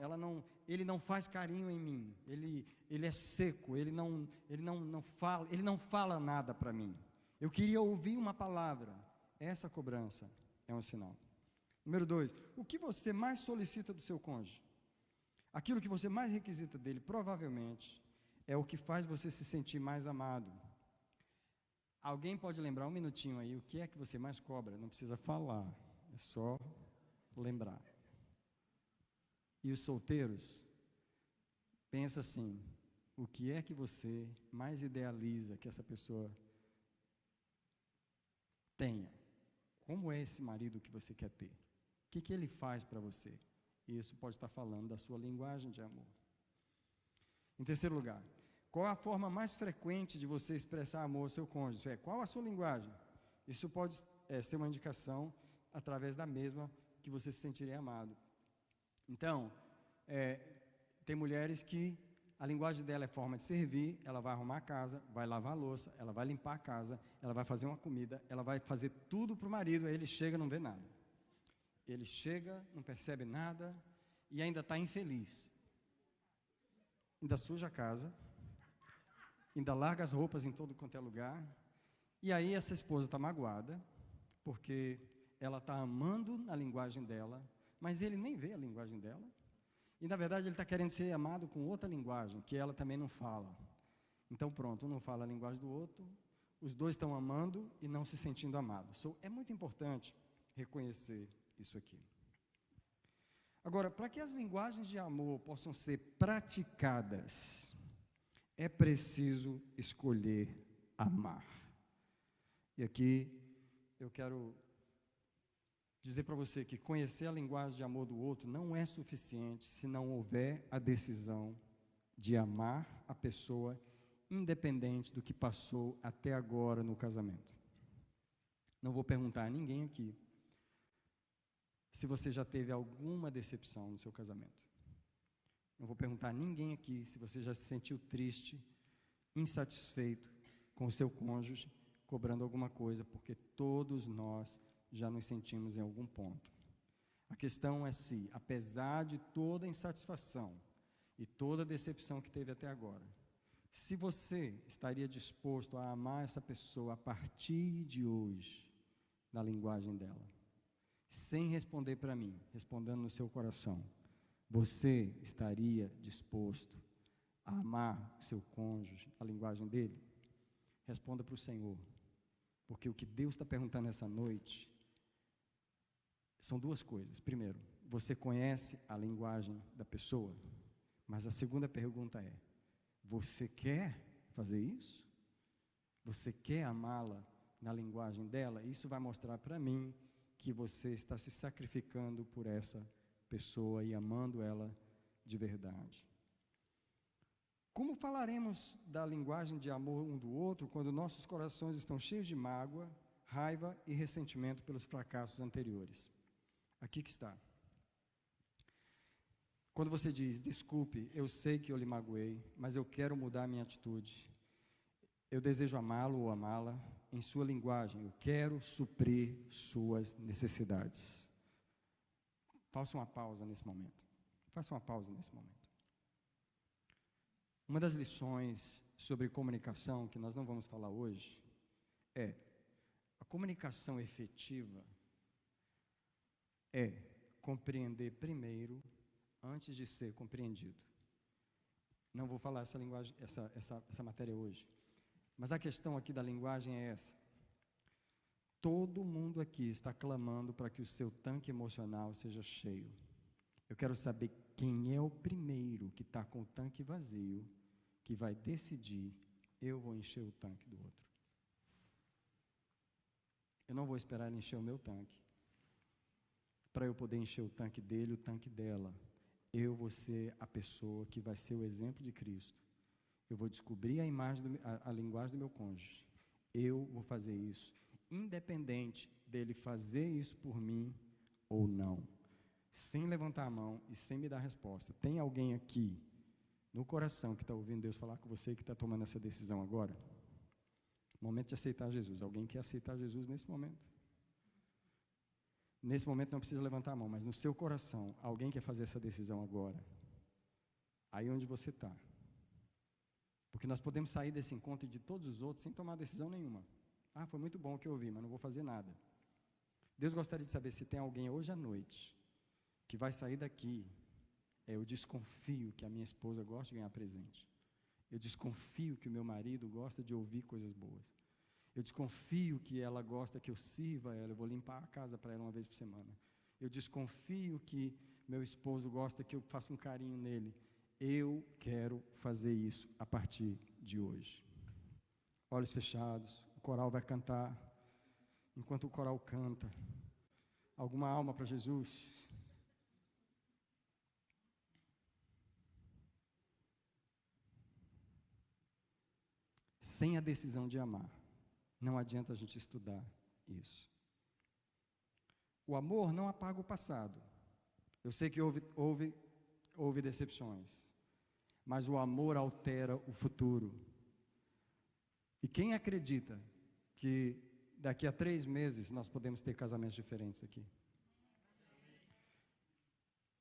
ele não faz carinho em mim, ele é seco, ele não fala nada para mim. Eu queria ouvir uma palavra. Essa cobrança é um sinal. Número 2, o que você mais solicita do seu cônjuge? Aquilo que você mais requisita dele, provavelmente, é o que faz você se sentir mais amado. Alguém pode lembrar um minutinho aí, o que é que você mais cobra? Não precisa falar, é só lembrar. E os solteiros, pensa assim, o que é que você mais idealiza que essa pessoa tenha? Como é esse marido que você quer ter? O que ele faz para você? Isso pode estar falando da sua linguagem de amor. Em terceiro lugar, qual a forma mais frequente de você expressar amor ao seu cônjuge? Qual a sua linguagem? Isso pode ser uma indicação através da mesma que você se sentiria amado. Então, tem mulheres que a linguagem dela é forma de servir, ela vai arrumar a casa, vai lavar a louça, ela vai limpar a casa, ela vai fazer uma comida, ela vai fazer tudo para o marido, aí ele chega e não vê nada. Ele chega, não percebe nada, e ainda está infeliz. Ainda suja a casa, ainda larga as roupas em todo quanto é lugar, e aí essa esposa está magoada, porque ela está amando na linguagem dela, mas ele nem vê a linguagem dela, e na verdade ele está querendo ser amado com outra linguagem, que ela também não fala. Então pronto, um não fala a linguagem do outro, os dois estão amando e não se sentindo amados. É muito importante reconhecer isso aqui. Agora, para que as linguagens de amor possam ser praticadas, é preciso escolher amar. E aqui eu quero dizer para você que conhecer a linguagem de amor do outro não é suficiente se não houver a decisão de amar a pessoa, independente do que passou até agora no casamento. Não vou perguntar a ninguém aqui se você já teve alguma decepção no seu casamento. Não vou perguntar a ninguém aqui se você já se sentiu triste, insatisfeito com o seu cônjuge, cobrando alguma coisa, porque todos nós já nos sentimos em algum ponto. A questão é se, apesar de toda a insatisfação e toda a decepção que teve até agora, se você estaria disposto a amar essa pessoa a partir de hoje, na linguagem dela, sem responder para mim, respondendo no seu coração, você estaria disposto a amar o seu cônjuge, a linguagem dele? Responda para o Senhor, porque o que Deus está perguntando essa noite são duas coisas. Primeiro, você conhece a linguagem da pessoa? Mas a segunda pergunta é, você quer fazer isso? Você quer amá-la na linguagem dela? Isso vai mostrar para mim que você está se sacrificando por essa pessoa e amando ela de verdade. Como falaremos da linguagem de amor um do outro quando nossos corações estão cheios de mágoa, raiva e ressentimento pelos fracassos anteriores? Aqui que está. Quando você diz, desculpe, eu sei que eu lhe magoei, mas eu quero mudar a minha atitude. Eu desejo amá-lo ou amá-la em sua linguagem. Eu quero suprir suas necessidades. Faça uma pausa nesse momento. Faça uma pausa nesse momento. Uma das lições sobre comunicação, que nós não vamos falar hoje, é a comunicação efetiva é compreender primeiro antes de ser compreendido. Não vou falar essa linguagem, essa matéria hoje. Mas a questão aqui da linguagem é essa. Todo mundo aqui está clamando para que o seu tanque emocional seja cheio. Eu quero saber quem é o primeiro que está com o tanque vazio, que vai decidir, eu vou encher o tanque do outro. Eu não vou esperar ele encher o meu tanque, para eu poder encher o tanque dele, o tanque dela. Eu vou ser a pessoa que vai ser o exemplo de Cristo. Eu vou descobrir a linguagem do meu cônjuge. Eu vou fazer isso, independente dele fazer isso por mim ou não. Sem levantar a mão e sem me dar resposta. Tem alguém aqui, no coração, que está ouvindo Deus falar com você, que está tomando essa decisão agora? Momento de aceitar Jesus. Alguém quer aceitar Jesus nesse momento? Nesse momento não precisa levantar a mão, mas no seu coração, alguém quer fazer essa decisão agora? Aí onde você está. Porque nós podemos sair desse encontro e de todos os outros sem tomar decisão nenhuma. Ah, foi muito bom o que eu ouvi, mas não vou fazer nada. Deus gostaria de saber se tem alguém hoje à noite que vai sair daqui. Eu desconfio que a minha esposa gosta de ganhar presente. Eu desconfio que o meu marido gosta de ouvir coisas boas. Eu desconfio que ela gosta que eu sirva ela, eu vou limpar a casa para ela uma vez por semana. Eu desconfio que meu esposo gosta que eu faça um carinho nele. Eu quero fazer isso a partir de hoje. Olhos fechados, o coral vai cantar. Enquanto o coral canta, alguma alma para Jesus? Sem a decisão de amar, não adianta a gente estudar isso. O amor não apaga o passado. Eu sei que houve decepções, mas o amor altera o futuro. E quem acredita que daqui a 3 meses nós podemos ter casamentos diferentes aqui?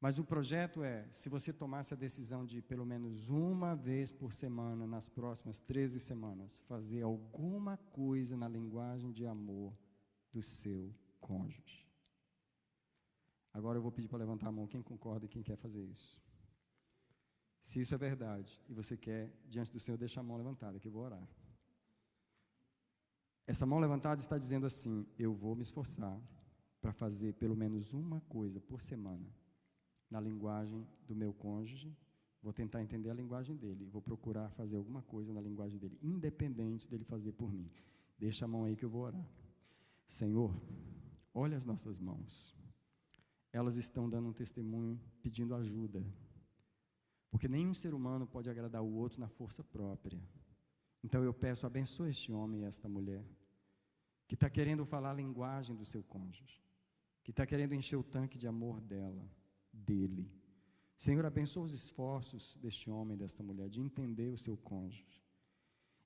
Mas o projeto é, se você tomasse a decisão de pelo menos uma vez por semana, nas próximas 13 semanas, fazer alguma coisa na linguagem de amor do seu cônjuge. Agora eu vou pedir para levantar a mão quem concorda e quem quer fazer isso. Se isso é verdade e você quer, diante do Senhor, deixa a mão levantada, que eu vou orar. Essa mão levantada está dizendo assim: eu vou me esforçar para fazer pelo menos uma coisa por semana na linguagem do meu cônjuge, vou tentar entender a linguagem dele, vou procurar fazer alguma coisa na linguagem dele, independente dele fazer por mim. Deixa a mão aí que eu vou orar. Senhor, olha as nossas mãos. Elas estão dando um testemunho, pedindo ajuda. Porque nenhum ser humano pode agradar o outro na força própria. Então eu peço, abençoe este homem e esta mulher, que está querendo falar a linguagem do seu cônjuge, que está querendo encher o tanque de amor dele. Senhor, abençoa os esforços deste homem e desta mulher de entender o seu cônjuge.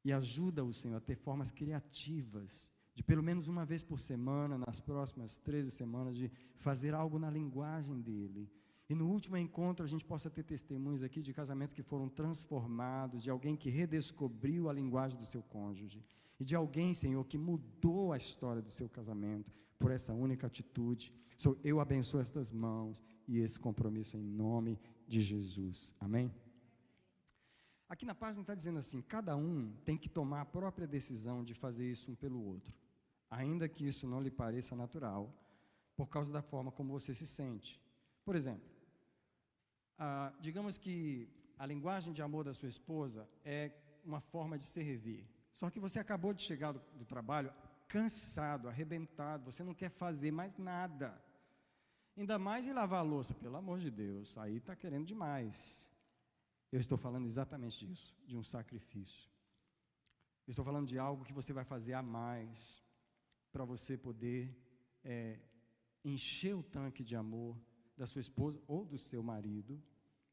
E ajuda-o, Senhor, a ter formas criativas, de pelo menos uma vez por semana, nas próximas 13 semanas, de fazer algo na linguagem dele. E no último encontro a gente possa ter testemunhos aqui de casamentos que foram transformados, de alguém que redescobriu a linguagem do seu cônjuge, e de alguém, Senhor, que mudou a história do seu casamento por essa única atitude. Eu abençoo estas mãos e esse compromisso em nome de Jesus. Amém? Aqui na página está dizendo assim: cada um tem que tomar a própria decisão de fazer isso um pelo outro, ainda que isso não lhe pareça natural, por causa da forma como você se sente. Por exemplo, digamos que a linguagem de amor da sua esposa é uma forma de servir. Só que você acabou de chegar do trabalho cansado, arrebentado, você não quer fazer mais nada. Ainda mais em lavar a louça, pelo amor de Deus, aí está querendo demais. Eu estou falando exatamente disso, de um sacrifício. Eu estou falando de algo que você vai fazer a mais, para você poder encher o tanque de amor da sua esposa ou do seu marido,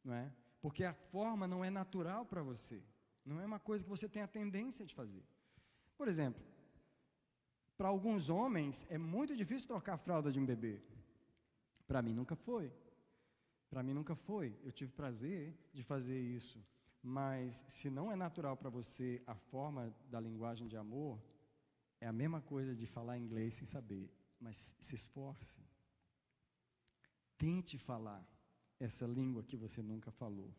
não é? Porque a forma não é natural para você, não é uma coisa que você tem a tendência de fazer. Por exemplo, para alguns homens é muito difícil trocar a fralda de um bebê. Para mim nunca foi. Para mim nunca foi. Eu tive prazer de fazer isso. Mas se não é natural para você a forma da linguagem de amor, é a mesma coisa de falar inglês sem saber. Mas se esforce. Tente falar essa língua que você nunca falou.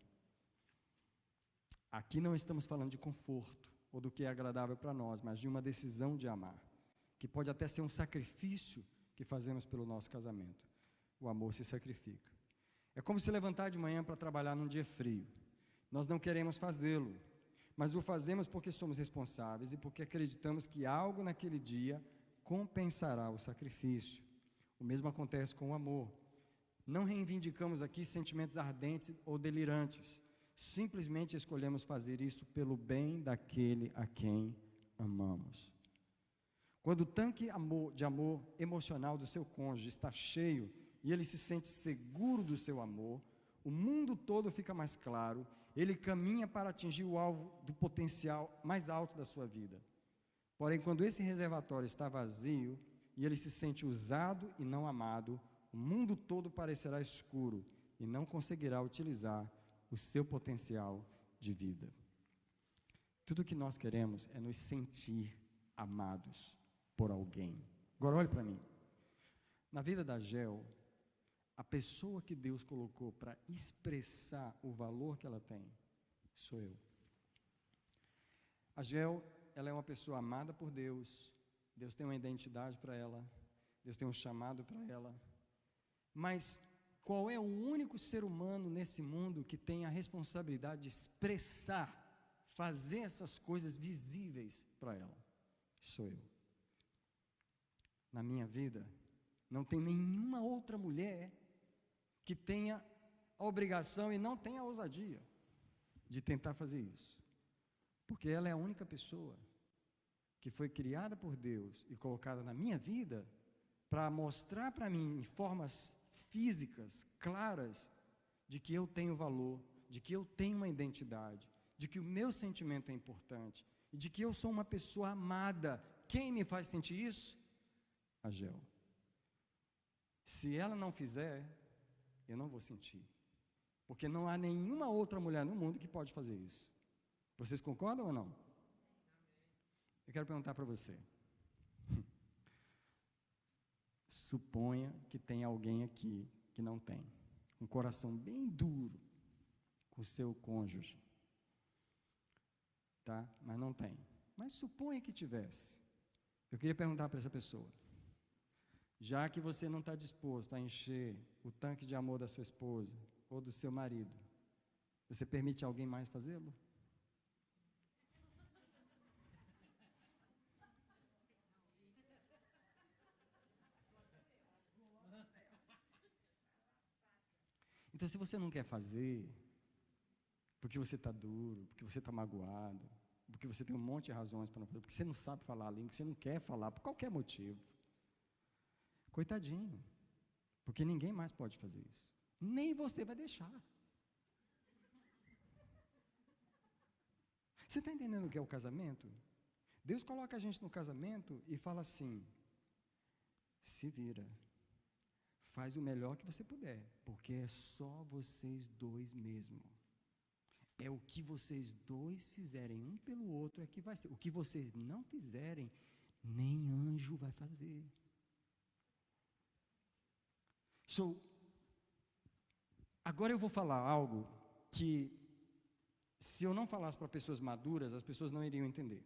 Aqui não estamos falando de conforto ou do que é agradável para nós, mas de uma decisão de amar, que pode até ser um sacrifício que fazemos pelo nosso casamento. O amor se sacrifica. É como se levantar de manhã para trabalhar num dia frio. Nós não queremos fazê-lo, mas o fazemos porque somos responsáveis e porque acreditamos que algo naquele dia compensará o sacrifício. O mesmo acontece com o amor. Não reivindicamos aqui sentimentos ardentes ou delirantes. Simplesmente escolhemos fazer isso pelo bem daquele a quem amamos. Quando o tanque de amor emocional do seu cônjuge está cheio e ele se sente seguro do seu amor, o mundo todo fica mais claro, ele caminha para atingir o alvo do potencial mais alto da sua vida. Porém, quando esse reservatório está vazio e ele se sente usado e não amado, o mundo todo parecerá escuro e não conseguirá utilizar o seu potencial de vida. Tudo que nós queremos é nos sentir amados por alguém. Agora olhe para mim. Na vida da Gel, a pessoa que Deus colocou para expressar o valor que ela tem, sou eu. A Gel, ela é uma pessoa amada por Deus. Deus tem uma identidade para ela. Deus tem um chamado para ela. Mas qual é o único ser humano nesse mundo que tem a responsabilidade de expressar, fazer essas coisas visíveis para ela? Sou eu. Na minha vida, não tem nenhuma outra mulher que tenha a obrigação e não tenha a ousadia de tentar fazer isso. Porque ela é a única pessoa que foi criada por Deus e colocada na minha vida para mostrar para mim em formas físicas, claras, de que eu tenho valor, de que eu tenho uma identidade, de que o meu sentimento é importante, e de que eu sou uma pessoa amada. Quem me faz sentir isso? A Gel. Se ela não fizer, eu não vou sentir. Porque não há nenhuma outra mulher no mundo que pode fazer isso. Vocês concordam ou não? Eu quero perguntar para você. Suponha que tem alguém aqui que não tem. Um coração bem duro com o seu cônjuge. Tá? Mas não tem. Mas suponha que tivesse. Eu queria perguntar para essa pessoa. Já que você não está disposto a encher o tanque de amor da sua esposa ou do seu marido, você permite alguém mais fazê-lo? Então, se você não quer fazer, porque você está duro, porque você está magoado, porque você tem um monte de razões para não fazer, porque você não sabe falar a língua, porque você não quer falar, por qualquer motivo, coitadinho, porque ninguém mais pode fazer isso, nem você vai deixar. Você está entendendo o que é o casamento? Deus coloca a gente no casamento e fala assim: se vira, faz o melhor que você puder, porque é só vocês dois mesmo. É o que vocês dois fizerem um pelo outro é que vai ser. O que vocês não fizerem, nem anjo vai fazer. Agora eu vou falar algo que, se eu não falasse para pessoas maduras, as pessoas não iriam entender.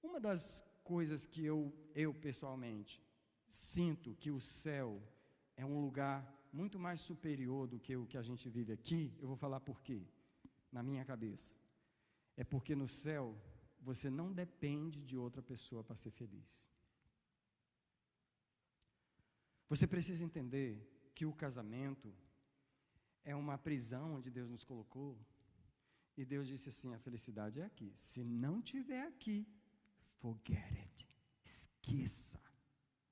Uma das coisas que eu pessoalmente sinto que o céu é um lugar muito mais superior do que o que a gente vive aqui, eu vou falar por quê, na minha cabeça. É porque no céu, você não depende de outra pessoa para ser feliz. Você precisa entender que o casamento é uma prisão onde Deus nos colocou, e Deus disse assim: a felicidade é aqui. Se não tiver aqui, forget it, esqueça.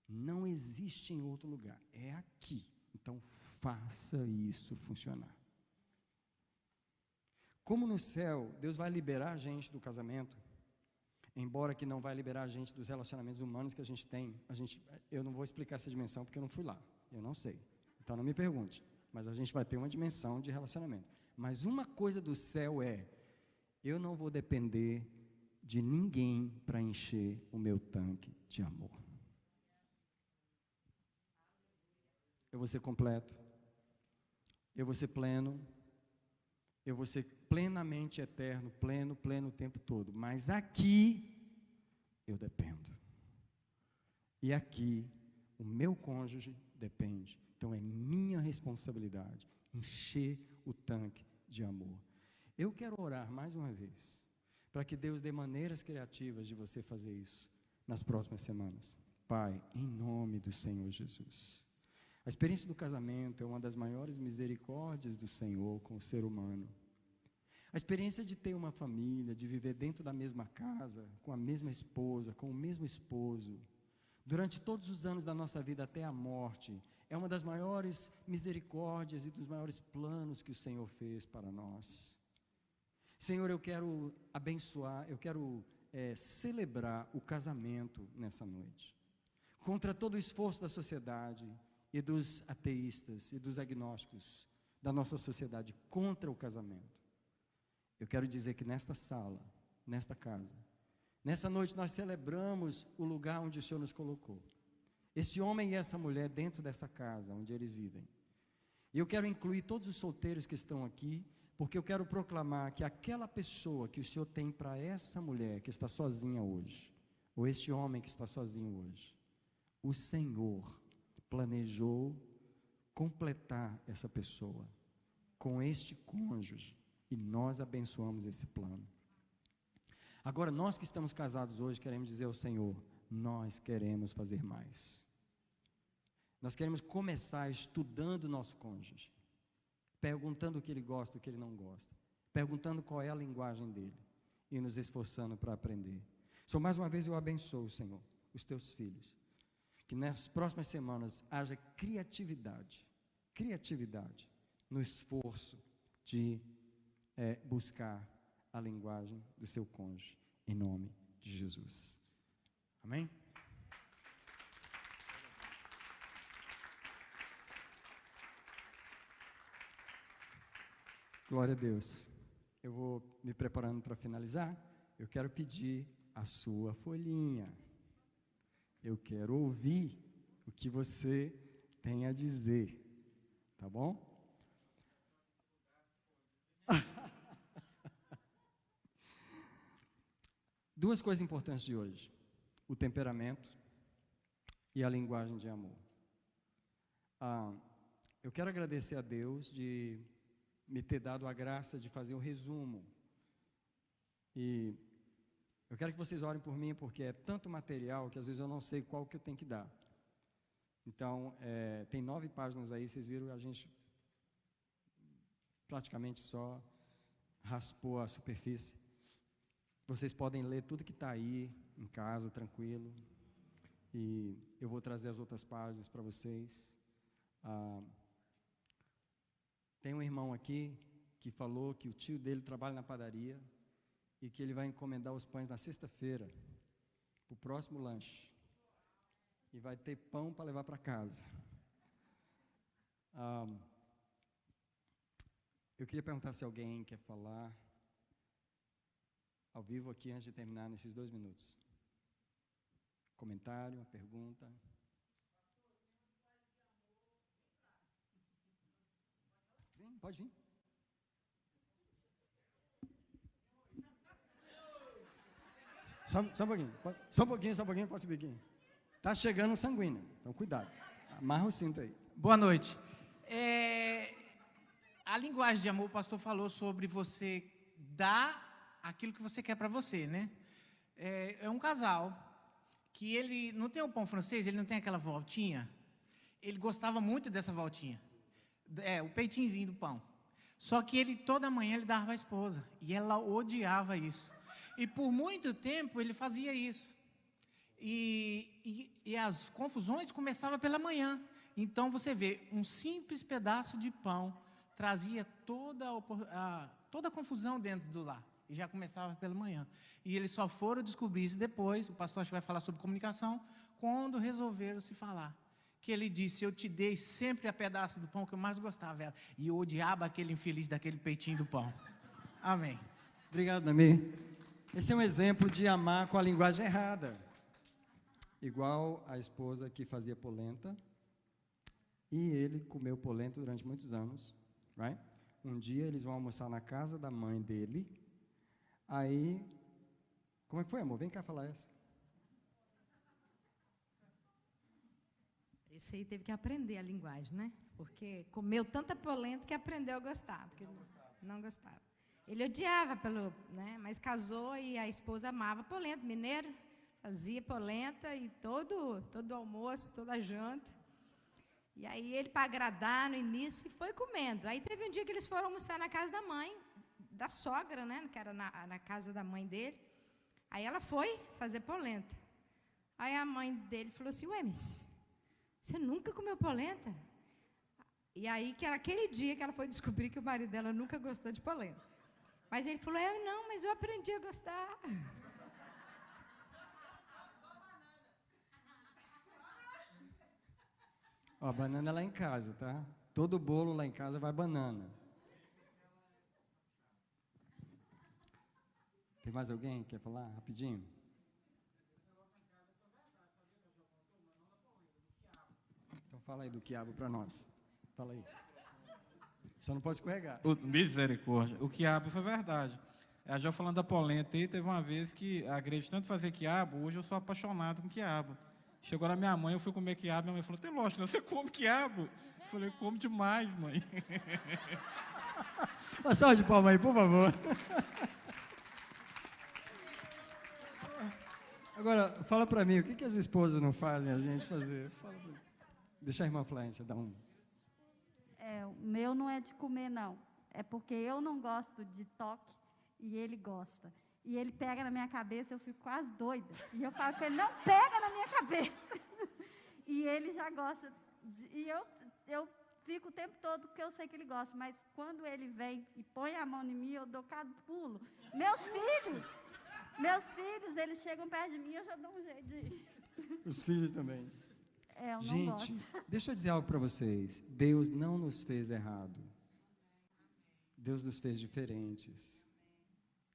Não existe em outro lugar, é aqui. Então, faça isso funcionar. Como no céu, Deus vai liberar a gente do casamento, embora que não vai liberar a gente dos relacionamentos humanos que a gente tem. Eu não vou explicar essa dimensão porque eu não fui lá, eu não sei. Então, não me pergunte, mas a gente vai ter uma dimensão de relacionamento. Mas uma coisa do céu é: eu não vou depender de ninguém para encher o meu tanque de amor. Eu vou ser completo, eu vou ser pleno, eu vou ser plenamente eterno, pleno o tempo todo. Mas aqui, eu dependo. E aqui, o meu cônjuge depende. Então, é minha responsabilidade encher o tanque de amor. Eu quero orar mais uma vez, para que Deus dê maneiras criativas de você fazer isso nas próximas semanas. Pai, em nome do Senhor Jesus. A experiência do casamento é uma das maiores misericórdias do Senhor com o ser humano. A experiência de ter uma família, de viver dentro da mesma casa, com a mesma esposa, com o mesmo esposo, durante todos os anos da nossa vida até a morte, é uma das maiores misericórdias e dos maiores planos que o Senhor fez para nós. Senhor, eu quero abençoar, eu quero celebrar o casamento nessa noite. Contra todo o esforço da sociedade e dos ateístas e dos agnósticos da nossa sociedade contra o casamento. Eu quero dizer que nesta sala, nesta casa, nessa noite nós celebramos o lugar onde o Senhor nos colocou. Esse homem e essa mulher dentro dessa casa onde eles vivem. E eu quero incluir todos os solteiros que estão aqui, porque eu quero proclamar que aquela pessoa que o Senhor tem para essa mulher que está sozinha hoje, ou este homem que está sozinho hoje, o Senhor planejou completar essa pessoa com este cônjuge, e nós abençoamos esse plano. Agora, nós que estamos casados hoje, queremos dizer ao Senhor: nós queremos fazer mais. Nós queremos começar estudando o nosso cônjuge, perguntando o que ele gosta, o que ele não gosta, perguntando qual é a linguagem dele, e nos esforçando para aprender. Só mais uma vez eu abençoo, Senhor, os teus filhos, que nas próximas semanas haja criatividade no esforço de buscar a linguagem do seu cônjuge, em nome de Jesus. Amém? Glória a Deus. Eu vou me preparando para finalizar. Eu quero pedir a sua folhinha. Eu quero ouvir o que você tem a dizer. Tá bom? Duas coisas importantes de hoje: o temperamento e a linguagem de amor. Eu quero agradecer a Deus de me ter dado a graça de fazer o resumo. E eu quero que vocês orem por mim, porque é tanto material que às vezes eu não sei qual que eu tenho que dar. Então, tem 9 páginas aí, vocês viram, a gente praticamente só raspou a superfície. Vocês podem ler tudo que está aí em casa, tranquilo. E eu vou trazer as outras páginas para vocês. Tem um irmão aqui que falou que o tio dele trabalha na padaria e que ele vai encomendar os pães na sexta-feira, para o próximo lanche. E vai ter pão para levar para casa. Eu queria perguntar se alguém quer falar ao vivo aqui antes de terminar nesses 2 minutos. Comentário, uma pergunta. Vem, pode vir. Só um pouquinho, só um pouquinho, pode subir aqui. Está chegando um sanguíneo, então cuidado. Amarra o cinto aí. Boa noite. A linguagem de amor, o pastor falou sobre você dar aquilo que você quer para você, né? É um casal que ele não tem o pão francês, ele não tem aquela voltinha. Ele gostava muito dessa voltinha. O peitinho do pão. Só que ele, toda manhã, ele dava à esposa. E ela odiava isso. E por muito tempo, ele fazia isso. E as confusões começavam pela manhã. Então, você vê, um simples pedaço de pão trazia toda a confusão dentro do lar. E já começava pela manhã. E eles só foram descobrir isso depois, o pastor acho que vai falar sobre comunicação, quando resolveram se falar. Que ele disse, eu te dei sempre a pedaço do pão que eu mais gostava. E eu odiava aquele infeliz daquele peitinho do pão. Amém. Obrigado, Namir. Esse é um exemplo de amar com a linguagem errada. Igual a esposa que fazia polenta, e ele comeu polenta durante muitos anos, right? Um dia eles vão almoçar na casa da mãe dele, aí, como é que foi, amor? Vem cá falar essa. Esse aí teve que aprender a linguagem, né? Porque comeu tanta polenta que aprendeu a gostar, porque não gostava. Ele odiava né? Mas casou e a esposa amava polenta, mineiro, fazia polenta e todo almoço, toda a janta. E aí ele, para agradar no início, foi comendo. Aí teve um dia que eles foram almoçar na casa da mãe, da sogra, né? Que era na casa da mãe dele. Aí ela foi fazer polenta. Aí a mãe dele falou assim, ué, mas você nunca comeu polenta? E aí, que era aquele dia que ela foi descobrir que o marido dela nunca gostou de polenta. Mas ele falou, não, mas eu aprendi a gostar. Ó, a banana é lá em casa, tá? Todo bolo lá em casa vai banana. Tem mais alguém que quer falar rapidinho? Então fala aí do quiabo para nós. Fala aí. Só não pode escorregar. Misericórdia. O quiabo foi verdade. A Jo falando da polenta aí, teve uma vez que a igreja tanto fazer quiabo, hoje eu sou apaixonado com quiabo. Chegou na minha mãe, eu fui comer quiabo, minha mãe falou, tem lógico, você come quiabo? Eu falei, como demais, mãe. Uma salva de palmas aí, por favor. Agora, fala para mim, o que as esposas não fazem a gente fazer? Fala pra mim. Deixa a irmã Flávia dar um. O meu não é de comer, não. É porque eu não gosto de toque e ele gosta. E ele pega na minha cabeça, eu fico quase doida. E eu falo que ele não pega na minha cabeça. E ele já gosta. E eu fico o tempo todo porque eu sei que ele gosta. Mas quando ele vem e põe a mão em mim, eu dou cada pulo. Meus filhos, eles chegam perto de mim, eu já dou um jeito de ir. Os filhos também. Eu não Gente, gosto. deixa eu dizer algo para vocês. Deus não nos fez errado. Deus nos fez diferentes.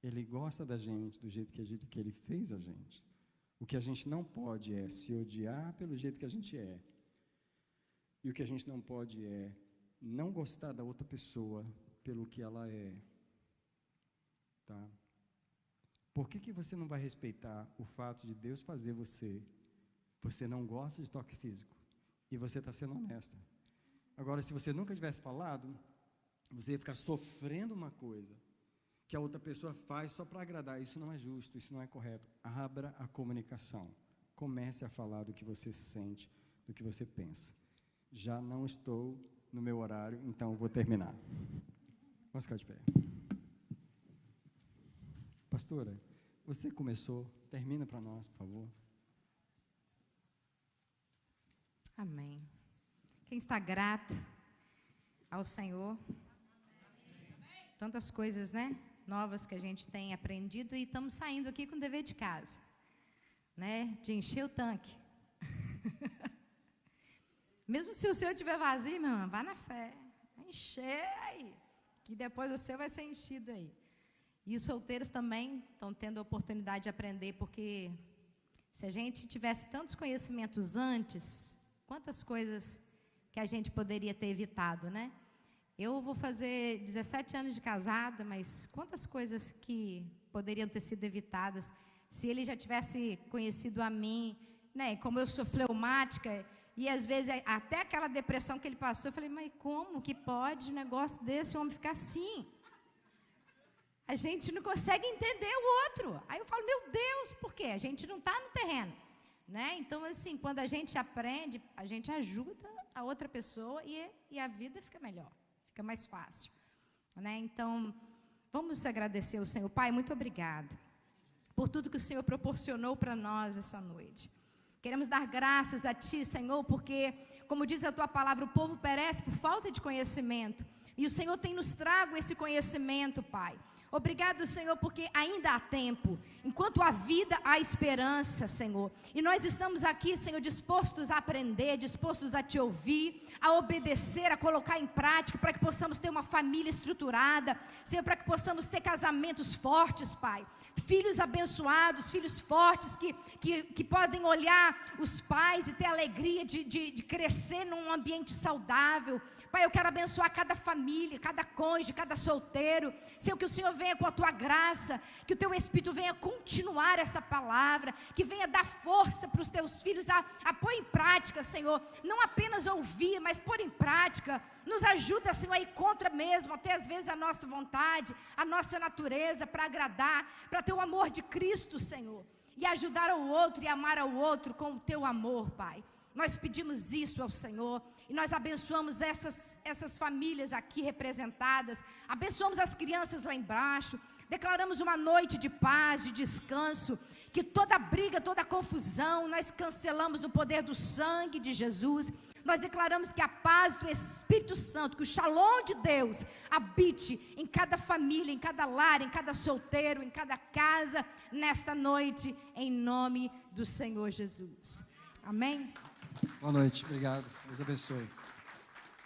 Ele gosta da gente do jeito que Ele fez a gente. O que a gente não pode é se odiar pelo jeito que a gente é. E o que a gente não pode é não gostar da outra pessoa pelo que ela é. Tá? Por que você não vai respeitar o fato de Deus fazer você não gosta de toque físico, e você está sendo honesta? Agora, se você nunca tivesse falado, você ia ficar sofrendo uma coisa que a outra pessoa faz só para agradar. Isso não é justo, isso não é correto. Abra a comunicação. Comece a falar do que você sente, do que você pensa. Já não estou no meu horário, então vou terminar. Vamos ficar de pé. Pastora, você começou, termina para nós, por favor. Amém. Quem está grato ao Senhor? Tantas coisas, né? Novas que a gente tem aprendido, e estamos saindo aqui com o dever de casa, né? De encher o tanque. Mesmo se o seu estiver vazio, meu irmão, vá na fé. Vai encher aí, que depois o seu vai ser enchido aí. E os solteiros também estão tendo a oportunidade de aprender, porque se a gente tivesse tantos conhecimentos antes, quantas coisas que a gente poderia ter evitado, né? Eu vou fazer 17 anos de casada, mas quantas coisas que poderiam ter sido evitadas se ele já tivesse conhecido a mim, né? Como eu sou fleumática, e às vezes até aquela depressão que ele passou, eu falei, mas como que pode um negócio desse, homem ficar assim? A gente não consegue entender o outro. Aí eu falo, meu Deus, por quê? A gente não está no terreno, né? Então, assim, quando a gente aprende, a gente ajuda a outra pessoa e a vida fica melhor, fica mais fácil, né? Então, vamos agradecer ao Senhor. Pai, muito obrigado por tudo que o Senhor proporcionou para nós essa noite. Queremos dar graças a Ti, Senhor, porque, como diz a Tua palavra, o povo perece por falta de conhecimento, e o Senhor tem nos trago esse conhecimento, Pai. Obrigado, Senhor, porque ainda há tempo. Enquanto há vida, há esperança, Senhor. E nós estamos aqui, Senhor, dispostos a aprender, dispostos a Te ouvir, a obedecer, a colocar em prática, para que possamos ter uma família estruturada, Senhor, para que possamos ter casamentos fortes, Pai. Filhos abençoados, filhos fortes, que podem olhar os pais e ter alegria de crescer num ambiente saudável. Pai, eu quero abençoar cada família, cada cônjuge, cada solteiro. Senhor, que o Senhor venha com a Tua graça, que o Teu Espírito venha continuar essa palavra, que venha dar força para os Teus filhos a pôr em prática, Senhor. Não apenas ouvir, mas pôr em prática. Nos ajuda, Senhor, a ir contra mesmo, até às vezes a nossa vontade, a nossa natureza, para agradar, para ter o amor de Cristo, Senhor. E ajudar ao outro e amar ao outro com o Teu amor, Pai. Nós pedimos isso ao Senhor, e nós abençoamos essas famílias aqui representadas, abençoamos as crianças lá embaixo, declaramos uma noite de paz, de descanso, que toda briga, toda confusão, nós cancelamos no poder do sangue de Jesus. Nós declaramos que a paz do Espírito Santo, que o shalom de Deus habite em cada família, em cada lar, em cada solteiro, em cada casa, nesta noite, em nome do Senhor Jesus. Amém? Boa noite, obrigado. Deus abençoe.